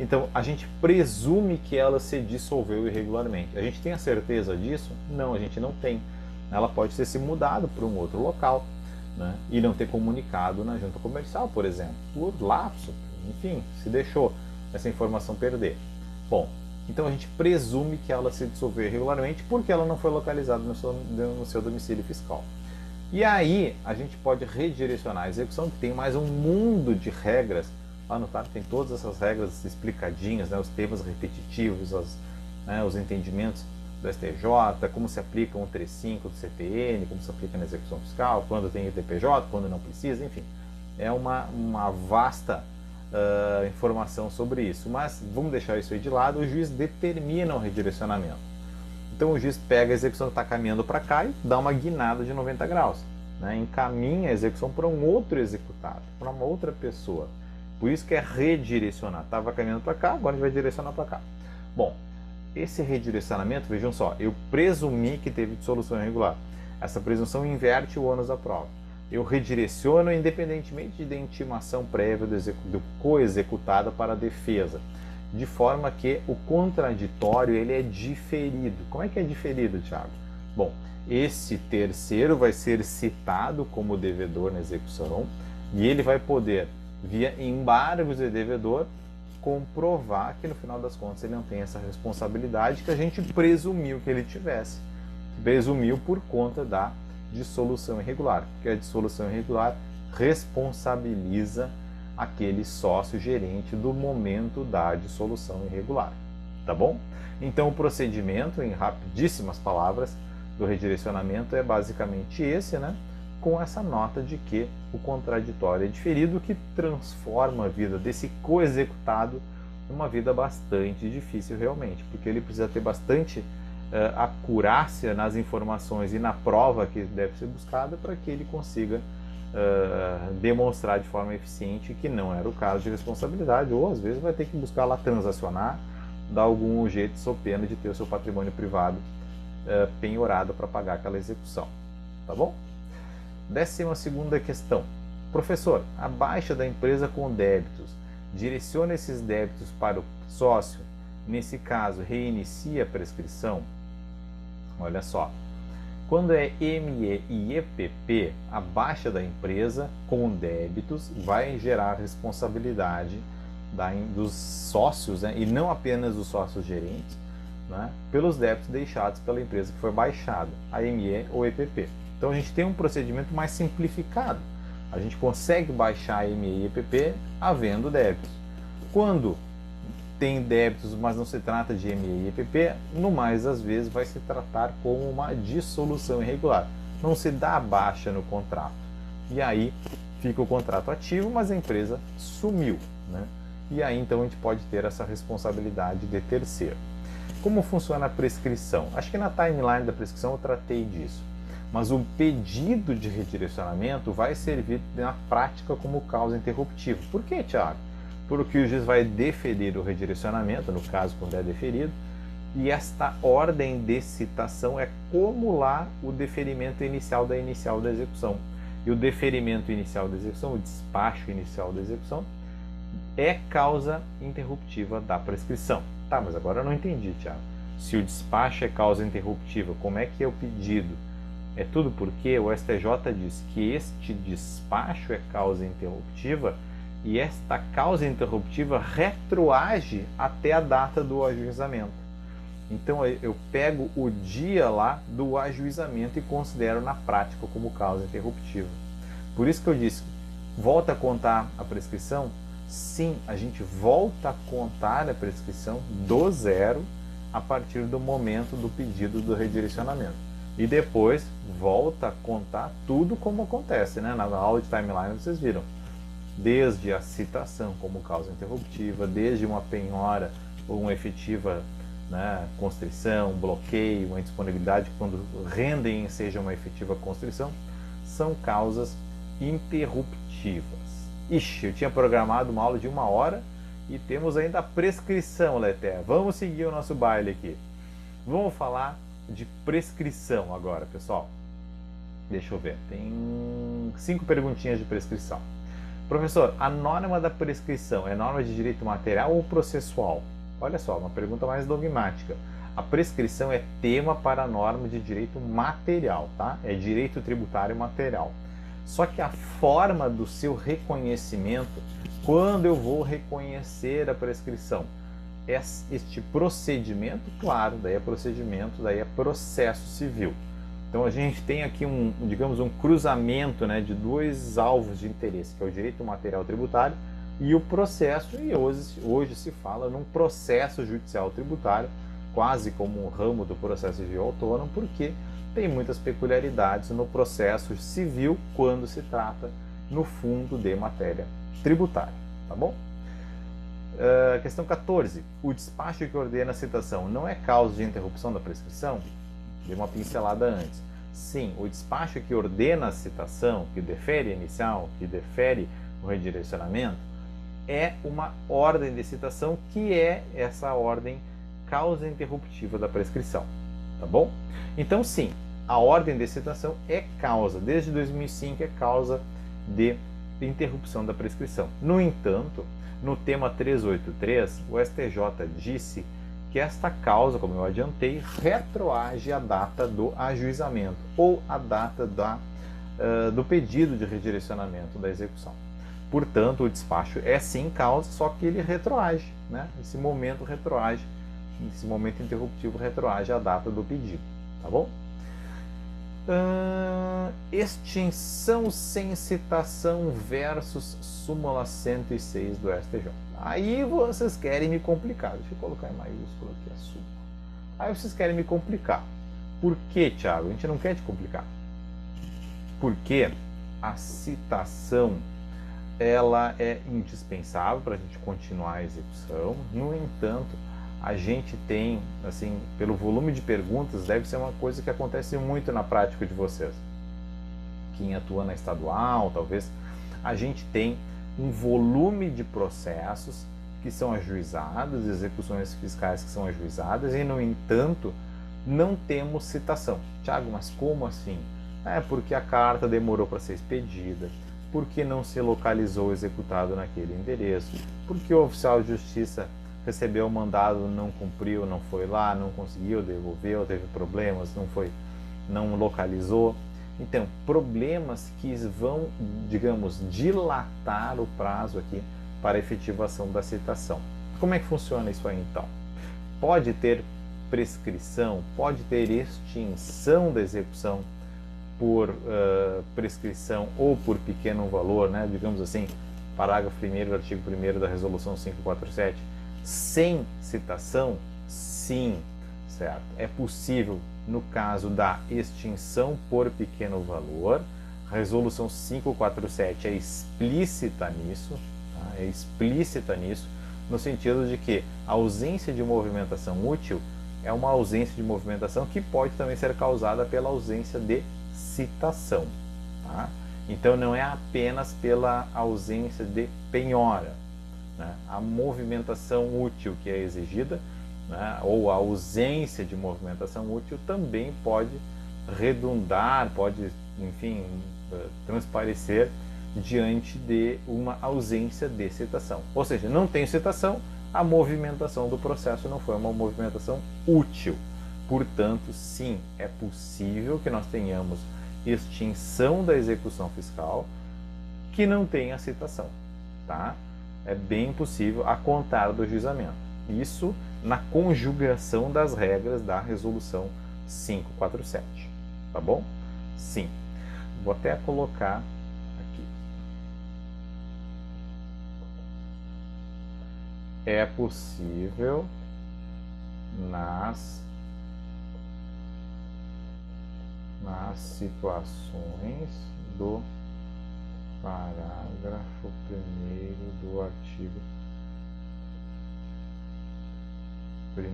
Então, a gente presume que ela se dissolveu irregularmente. A gente tem a certeza disso? Não, a gente não tem. Ela pode ter se mudado para um outro local, né? E não ter comunicado na junta comercial, por exemplo, por lapso, enfim, se deixou essa informação perder. Bom, então a gente presume que ela se dissolveu irregularmente porque ela não foi localizada no seu domicílio fiscal. E aí a gente pode redirecionar a execução, que tem mais um mundo de regras. Lá no TAP tem todas essas regras explicadinhas, né, os temas repetitivos, os entendimentos do STJ, como se aplica o 135 do CTN, como se aplica na execução fiscal, quando tem ITPJ, quando não precisa, enfim. É uma vasta informação sobre isso. Mas vamos deixar isso aí de lado, o juiz determina o redirecionamento. Então o juiz pega a execução que está caminhando para cá e dá uma guinada de 90 graus. Né? Encaminha a execução para um outro executado, para uma outra pessoa. Por isso que é redirecionar. Estava caminhando para cá, agora a gente vai direcionar para cá. Bom, esse redirecionamento, vejam só, eu presumi que teve dissolução irregular. Essa presunção inverte o ônus da prova. Eu redireciono independentemente da intimação prévia do co-executado para a defesa, de forma que o contraditório ele é diferido. Como é que é diferido, Thiago? Bom, esse terceiro vai ser citado como devedor na execução e ele vai poder, via embargos de devedor, comprovar que no final das contas ele não tem essa responsabilidade que a gente presumiu que ele tivesse. Presumiu por conta da dissolução irregular, porque a dissolução irregular responsabiliza aquele sócio gerente do momento da dissolução irregular, tá bom? Então o procedimento, em rapidíssimas palavras, do redirecionamento é basicamente esse, né? Com essa nota de que o contraditório é diferido, que transforma a vida desse co-executado numa vida bastante difícil realmente, porque ele precisa ter bastante acurácia nas informações e na prova que deve ser buscada para que ele consiga demonstrar de forma eficiente que não era o caso de responsabilidade, ou às vezes vai ter que buscar lá transacionar, dar algum jeito sob pena de ter o seu patrimônio privado penhorado para pagar aquela execução, tá bom? 12ª questão. Professor, a baixa da empresa com débitos, direciona esses débitos para o sócio, nesse caso reinicia a prescrição? Olha só, quando é ME e EPP, a baixa da empresa com débitos vai gerar responsabilidade dos sócios, né, e não apenas dos sócios gerentes, né, pelos débitos deixados pela empresa que foi baixada, a ME ou EPP. Então a gente tem um procedimento mais simplificado. A gente consegue baixar a ME e EPP havendo débitos. Quando tem débitos, mas não se trata de ME e EPP, no mais das vezes vai se tratar como uma dissolução irregular. Não se dá baixa no contrato. E aí fica o contrato ativo, mas a empresa sumiu, né? E aí então a gente pode ter essa responsabilidade de terceiro. Como funciona a prescrição? Acho que na timeline da prescrição eu tratei disso. Mas o pedido de redirecionamento vai servir na prática como causa interruptiva. Por quê, Thiago? Porque o juiz vai deferir o redirecionamento, no caso quando é deferido, e esta ordem de citação é acumular o deferimento inicial da execução. E o deferimento inicial da execução, o despacho inicial da execução, é causa interruptiva da prescrição. Tá, mas agora eu não entendi, Thiago. Se o despacho é causa interruptiva, como é que é o pedido? É tudo porque o STJ diz que este despacho é causa interruptiva e esta causa interruptiva retroage até a data do ajuizamento. Então eu pego o dia lá do ajuizamento e considero na prática como causa interruptiva. Por isso que eu disse, volta a contar a prescrição? Sim, a gente volta a contar a prescrição do zero a partir do momento do pedido do redirecionamento. E depois volta a contar tudo como acontece, né? Na aula de timeline vocês viram. Desde a citação como causa interruptiva, desde uma penhora ou uma efetiva, né, constrição, bloqueio, uma indisponibilidade, quando rendem seja uma efetiva constrição, são causas interruptivas. Ixi, eu tinha programado uma aula de 1 hora e temos ainda a prescrição, Leté. Vamos seguir o nosso baile aqui. Vamos falar de prescrição agora, pessoal. Deixa eu ver, tem 5 perguntinhas de prescrição. Professor, a norma da prescrição é norma de direito material ou processual? Olha só, uma pergunta mais dogmática. A prescrição é tema para a norma de direito material, tá? É direito tributário material. Só que a forma do seu reconhecimento, quando eu vou reconhecer a prescrição, este procedimento, claro, daí é procedimento, daí é processo civil. Então a gente tem aqui digamos, um cruzamento, né, de 2 alvos de interesse, que é o direito material tributário e o processo, e hoje se fala num processo judicial tributário, quase como um ramo do processo civil autônomo, porque tem muitas peculiaridades no processo civil quando se trata, no fundo, de matéria tributária, tá bom? Questão 14. O despacho que ordena a citação não é causa de interrupção da prescrição? Dei uma pincelada antes. Sim, o despacho que ordena a citação, que defere a inicial, que defere o redirecionamento, é uma ordem de citação que é essa ordem causa interruptiva da prescrição, tá bom? Então, sim, a ordem de citação é causa, desde 2005 é causa de interrupção da prescrição. No entanto, no tema 383, o STJ disse que esta causa, como eu adiantei, retroage à data do ajuizamento ou à data do pedido de redirecionamento da execução. Portanto, o despacho é sim causa, só que ele retroage, né? Esse momento retroage, esse momento interruptivo retroage à data do pedido, tá bom? Extinção sem citação versus súmula 106 do STJ. Aí vocês querem me complicar. Deixa eu colocar em maiúsculo aqui a súmula. Aí vocês querem me complicar. Por que, Thiago? A gente não quer te complicar. Porque a citação ela é indispensável para a gente continuar a execução. No entanto, a gente tem, assim, pelo volume de perguntas, deve ser uma coisa que acontece muito na prática de vocês. Quem atua na estadual, talvez, a gente tem um volume de processos que são ajuizados, execuções fiscais que são ajuizadas, e, no entanto, não temos citação. Tiago, mas como assim? É porque a carta demorou para ser expedida, porque não se localizou o executado naquele endereço, porque o oficial de justiça recebeu o mandado, não cumpriu, não foi lá, não conseguiu, devolveu, teve problemas, não localizou. Então, problemas que vão, digamos, dilatar o prazo aqui para a efetivação da citação. Como é que funciona isso aí, então? Pode ter prescrição, pode ter extinção da execução por prescrição ou por pequeno valor, né? Digamos assim, parágrafo 1º do artigo 1º da Resolução 547, sem citação? Sim, certo? É possível no caso da extinção por pequeno valor. A Resolução 547 é explícita nisso, tá? É explícita nisso, no sentido de que a ausência de movimentação útil é uma ausência de movimentação que pode também ser causada pela ausência de citação, tá? Então não é apenas pela ausência de penhora, né? A movimentação útil que é exigida, né, ou a ausência de movimentação útil também pode redundar, pode, enfim, transparecer diante de uma ausência de citação. Ou seja, não tem citação, a movimentação do processo não foi uma movimentação útil. Portanto, sim, é possível que nós tenhamos extinção da execução fiscal que não tenha citação, tá? É bem possível a contar do ajuizamento. Isso na conjugação das regras da Resolução 547, tá bom? Sim. Vou até colocar aqui. É possível nas situações do parágrafo 1º do artigo 1º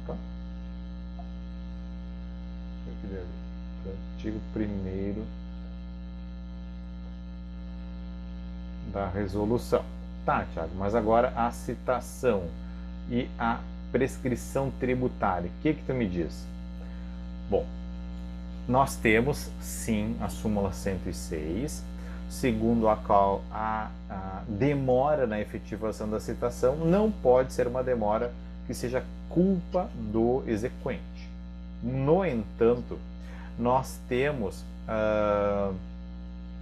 tá? Artigo 1º da resolução. Tá, Thiago, mas agora a citação e a prescrição tributária, o que tu me diz? Bom, nós temos sim a súmula 106, segundo a qual a demora na efetivação da citação não pode ser uma demora que seja culpa do exequente. No entanto, nós temos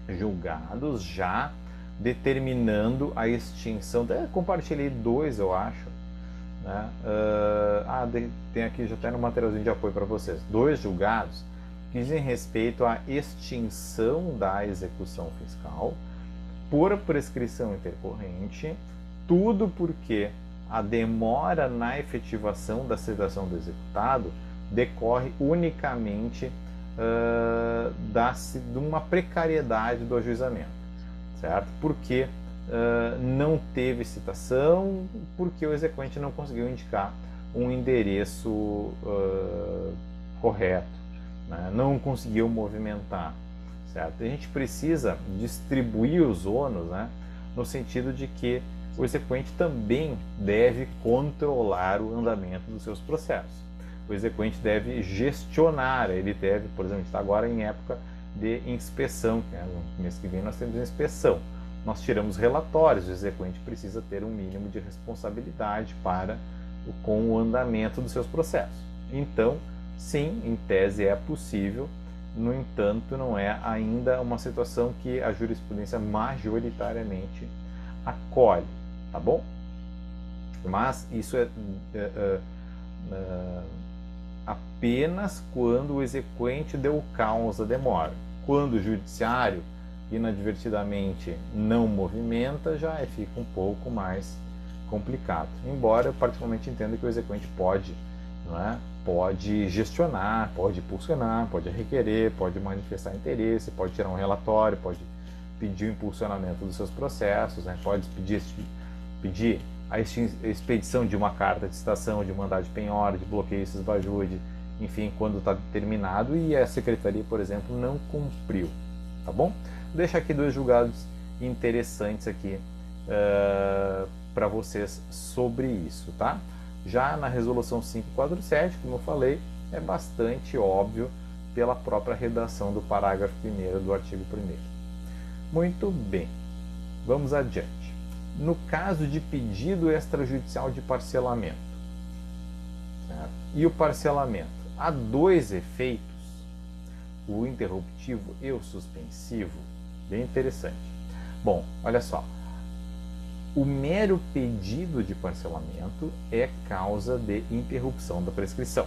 julgados já determinando a extinção. Até compartilhei 2, eu acho, né? Tem aqui já até no materialzinho de apoio para vocês. 2 julgados que dizem respeito à extinção da execução fiscal por prescrição intercorrente, tudo porque a demora na efetivação da citação do executado decorre unicamente de uma precariedade do ajuizamento, certo? Porque não teve citação, porque o exequente não conseguiu indicar um endereço correto, né? Não conseguiu movimentar, certo? A gente precisa distribuir os ônus, né? No sentido de que o exequente também deve controlar o andamento dos seus processos. O exequente deve gestionar, ele deve, por exemplo, a gente está agora em época de inspeção, né? No mês que vem nós temos inspeção. Nós tiramos relatórios, o exequente precisa ter um mínimo de responsabilidade com o andamento dos seus processos. Então, sim, em tese é possível, no entanto, não é ainda uma situação que a jurisprudência majoritariamente acolhe, tá bom? Mas isso é apenas quando o exequente deu causa à demora. Quando o judiciário inadvertidamente não movimenta, já fica um pouco mais complicado. Embora eu particularmente entenda que o exequente pode, não é? Pode gestionar, pode impulsionar, pode requerer, pode manifestar interesse, pode tirar um relatório, pode pedir o impulsionamento dos seus processos, né? Pode pedir a expedição de uma carta de citação, de mandado de penhora, de bloqueio, cisbajude, enfim, quando está determinado e a secretaria, por exemplo, não cumpriu, tá bom? Vou deixar aqui 2 julgados interessantes aqui para vocês sobre isso, tá? Já na resolução 547, como eu falei, é bastante óbvio pela própria redação do parágrafo 1º do artigo 1º. Muito bem, vamos adiante. No caso de pedido extrajudicial de parcelamento, certo? E o parcelamento, há 2 efeitos, o interruptivo e o suspensivo, bem interessante. Bom, olha só, o mero pedido de parcelamento é causa de interrupção da prescrição.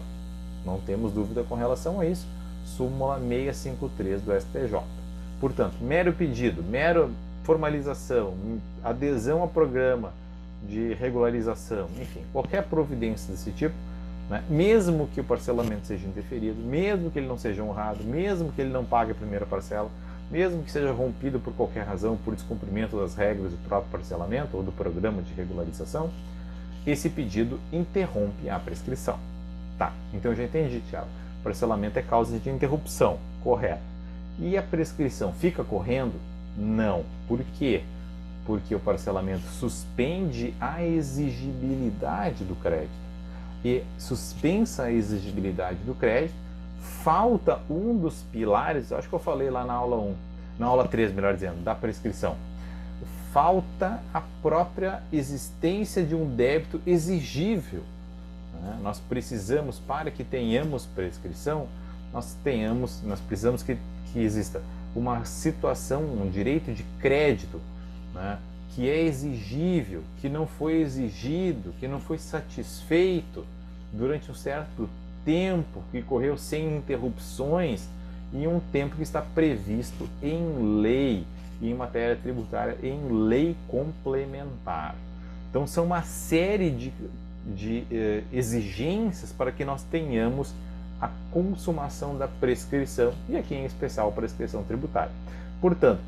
Não temos dúvida com relação a isso, súmula 653 do STJ. Portanto, mero pedido, mera formalização, adesão a programa de regularização, enfim, qualquer providência desse tipo, né, mesmo que o parcelamento seja indeferido, mesmo que ele não seja honrado, mesmo que ele não pague a primeira parcela, mesmo que seja rompido por qualquer razão, por descumprimento das regras do próprio parcelamento ou do programa de regularização, esse pedido interrompe a prescrição. Tá, então eu já entendi, Thiago. Parcelamento é causa de interrupção, correto. E a prescrição fica correndo? Não. Por quê? Porque o parcelamento suspende a exigibilidade do crédito. E suspensa a exigibilidade do crédito, falta um dos pilares, acho que eu falei lá na aula 1, na aula 3, melhor dizendo, da prescrição. Falta a própria existência de um débito exigível. Né? Nós precisamos, para que tenhamos prescrição, nós precisamos que exista uma situação, um direito de crédito, né, que é exigível, que não foi exigido, que não foi satisfeito durante um certo tempo, que correu sem interrupções, e um tempo que está previsto em lei, em matéria tributária, em lei complementar. Então são uma série de exigências para que nós tenhamos a consumação da prescrição, e aqui em especial a prescrição tributária. Portanto,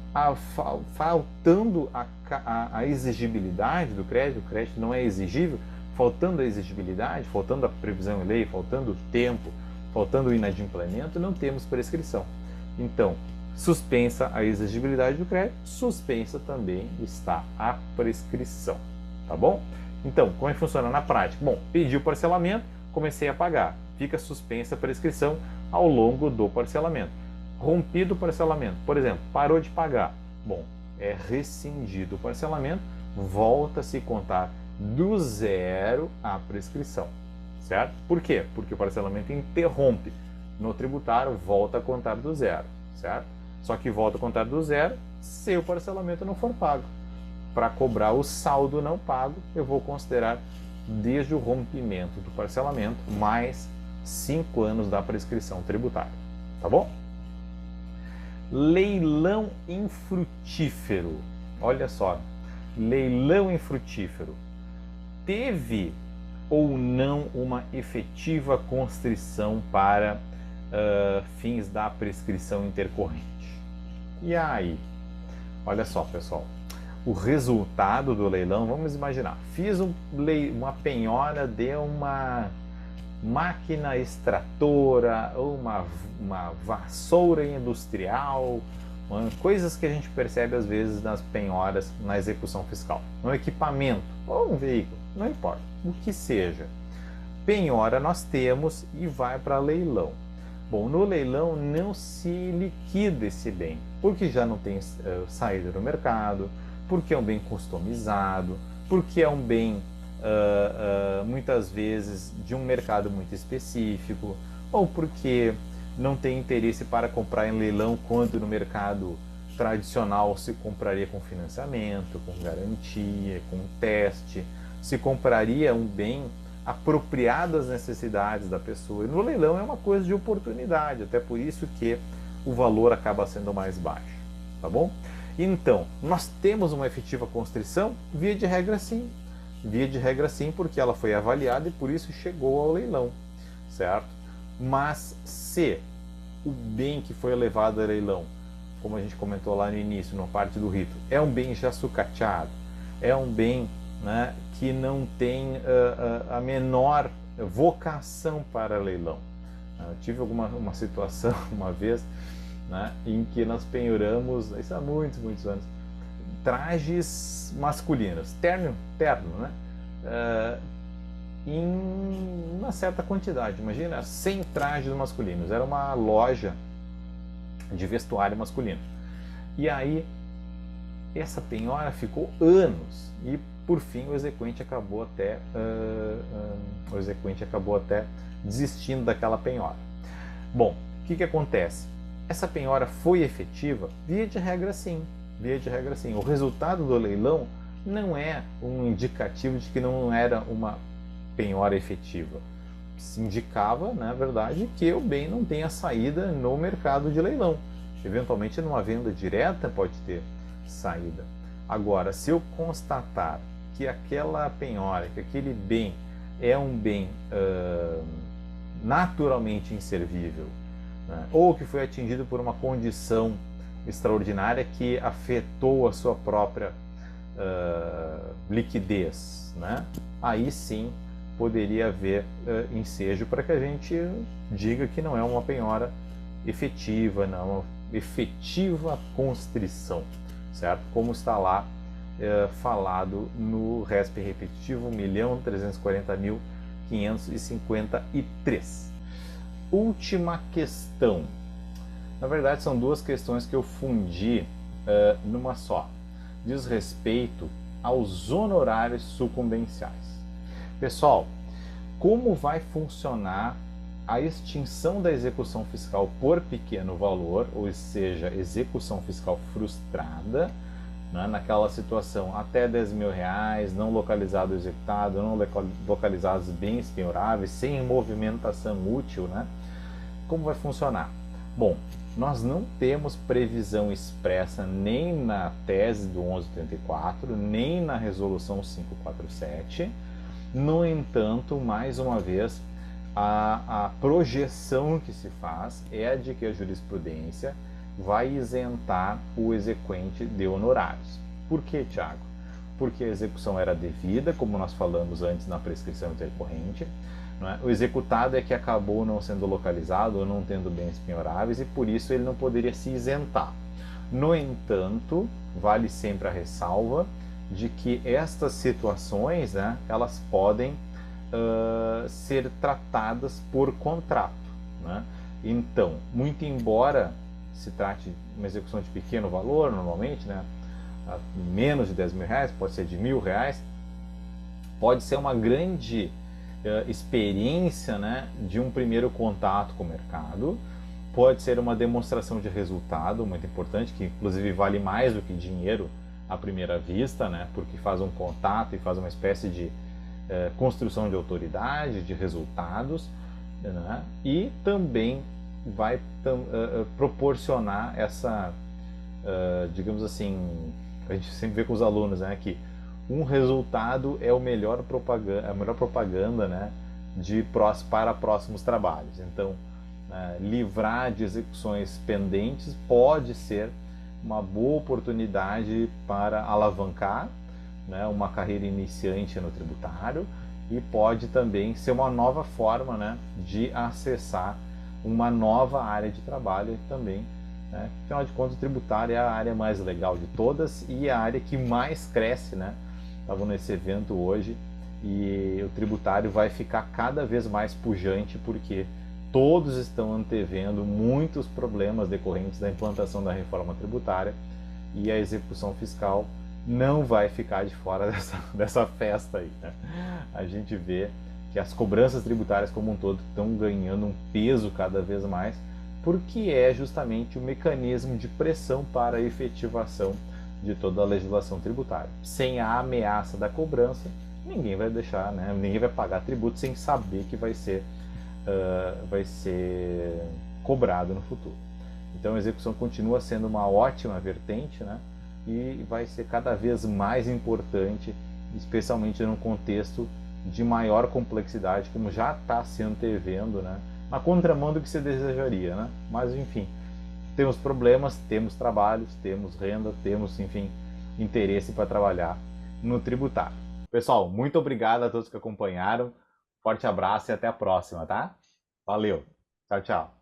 faltando a exigibilidade do crédito, o crédito não é exigível, faltando a exigibilidade, faltando a previsão em lei, faltando o tempo, faltando o inadimplemento, não temos prescrição. Então, suspensa a exigibilidade do crédito, suspensa também está a prescrição, tá bom? Então, como é que funciona na prática? Bom, pedi o parcelamento, comecei a pagar, fica suspensa a prescrição ao longo do parcelamento. Rompido o parcelamento, por exemplo, parou de pagar, bom, é rescindido o parcelamento, volta a se contar do zero a prescrição, certo? Por quê? Porque o parcelamento interrompe. No tributário, volta a contar do zero, certo? Só que volta a contar do zero se o parcelamento não for pago. Para cobrar o saldo não pago, eu vou considerar desde o rompimento do parcelamento mais 5 anos da prescrição tributária. tá bom? Leilão infrutífero. Olha só, leilão infrutífero. Teve ou não uma efetiva constrição para fins da prescrição intercorrente? E aí? Olha só, pessoal. O resultado do leilão, vamos imaginar, fiz uma penhora de uma máquina extratora ou uma vassoura industrial, coisas que a gente percebe às vezes nas penhoras na execução fiscal. Um equipamento ou um veículo, não importa, o que seja. Penhora nós temos e vai para leilão. Bom, no leilão não se liquida esse bem, porque já não tem saída no mercado, porque é um bem customizado, porque é um bem muitas vezes de um mercado muito específico, ou porque não tem interesse para comprar em leilão quando no mercado tradicional se compraria com financiamento, com garantia, com teste, se compraria um bem apropriado às necessidades da pessoa. E no leilão é uma coisa de oportunidade, até por isso que o valor acaba sendo mais baixo, tá bom? Então, nós temos uma efetiva constrição? Via de regra sim. Via de regra sim, porque ela foi avaliada e por isso chegou ao leilão, certo? Mas se o bem que foi levado a leilão, como a gente comentou lá no início, na parte do rito, é um bem já sucateado, é um bem, né, que não tem a menor vocação para leilão. Eu tive uma situação uma vez, né, em que nós penhoramos, isso há muitos anos, trajes masculinos, terno, né, em uma certa quantidade. Imagina 100 trajes masculinos, era uma loja de vestuário masculino. E aí essa penhora ficou anos e por fim o exequente acabou até desistindo daquela penhora. Bom, o que acontece? Essa penhora foi efetiva? Via de regra sim. O resultado do leilão não é um indicativo de que não era uma penhora efetiva. Se indicava, na verdade, que o bem não tenha saída no mercado de leilão. Eventualmente, numa venda direta pode ter saída. Agora, se eu constatar que aquela penhora, que aquele bem é um bem naturalmente inservível, né, ou que foi atingido por uma condição extraordinária que afetou a sua própria liquidez, né, aí sim poderia haver ensejo para que a gente diga que não é uma penhora efetiva, não é uma efetiva constrição, certo? Como está lá falado no RESP repetitivo 1.340.553. Última questão. Na verdade, são duas questões que eu fundi numa só. Diz respeito aos honorários sucumbenciais. Pessoal, como vai funcionar a extinção da execução fiscal por pequeno valor, ou seja, execução fiscal frustrada, né, naquela situação até R$10.000, não localizado executado, não localizados bens penhoráveis, sem movimentação útil, né? Como vai funcionar? Bom, nós não temos previsão expressa nem na tese do 1134, nem na resolução 547. No entanto, mais uma vez, a projeção que se faz é a de que a jurisprudência vai isentar o exequente de honorários. Por que, Tiago? Porque a execução era devida, como nós falamos antes na prescrição intercorrente, não é? O executado é que acabou não sendo localizado ou não tendo bens penhoráveis e por isso ele não poderia se isentar. No entanto, vale sempre a ressalva de que estas situações, né, elas podem ser tratadas por contrato, né? Então, muito embora se trate de uma execução de pequeno valor, normalmente, né, menos de R$10.000, pode ser de R$1.000, pode ser uma grande experiência, né, de um primeiro contato com o mercado, pode ser uma demonstração de resultado muito importante, que inclusive vale mais do que dinheiro à primeira vista, né, porque faz um contato e faz uma espécie de construção de autoridade, de resultados, né, e também vai proporcionar essa, digamos assim, a gente sempre vê com os alunos, né, que um resultado é o melhor propaganda, a melhor propaganda, né, para próximos trabalhos. Então, livrar de execuções pendentes pode ser uma boa oportunidade para alavancar, né, uma carreira iniciante no tributário, e pode também ser uma nova forma, né, de acessar uma nova área de trabalho também. Né? Afinal de contas, o tributário é a área mais legal de todas e a área que mais cresce. Né? Estava nesse evento hoje e o tributário vai ficar cada vez mais pujante porque todos estão antevendo muitos problemas decorrentes da implantação da reforma tributária e a execução fiscal não vai ficar de fora dessa festa aí. Né? A gente vê que as cobranças tributárias como um todo estão ganhando um peso cada vez mais, porque é justamente o mecanismo de pressão para a efetivação de toda a legislação tributária. Sem a ameaça da cobrança, ninguém vai deixar, né? Ninguém vai pagar tributo sem saber que vai ser cobrado no futuro. Então a execução continua sendo uma ótima vertente, né? E vai ser cada vez mais importante, especialmente num contexto de maior complexidade, como já está se antevendo, né? Na contramão do que se desejaria, né? Mas enfim, temos problemas, temos trabalhos, temos renda, temos, enfim, interesse para trabalhar no tributário. Pessoal, muito obrigado a todos que acompanharam. Forte abraço e até a próxima, tá? Valeu. Tchau, tchau.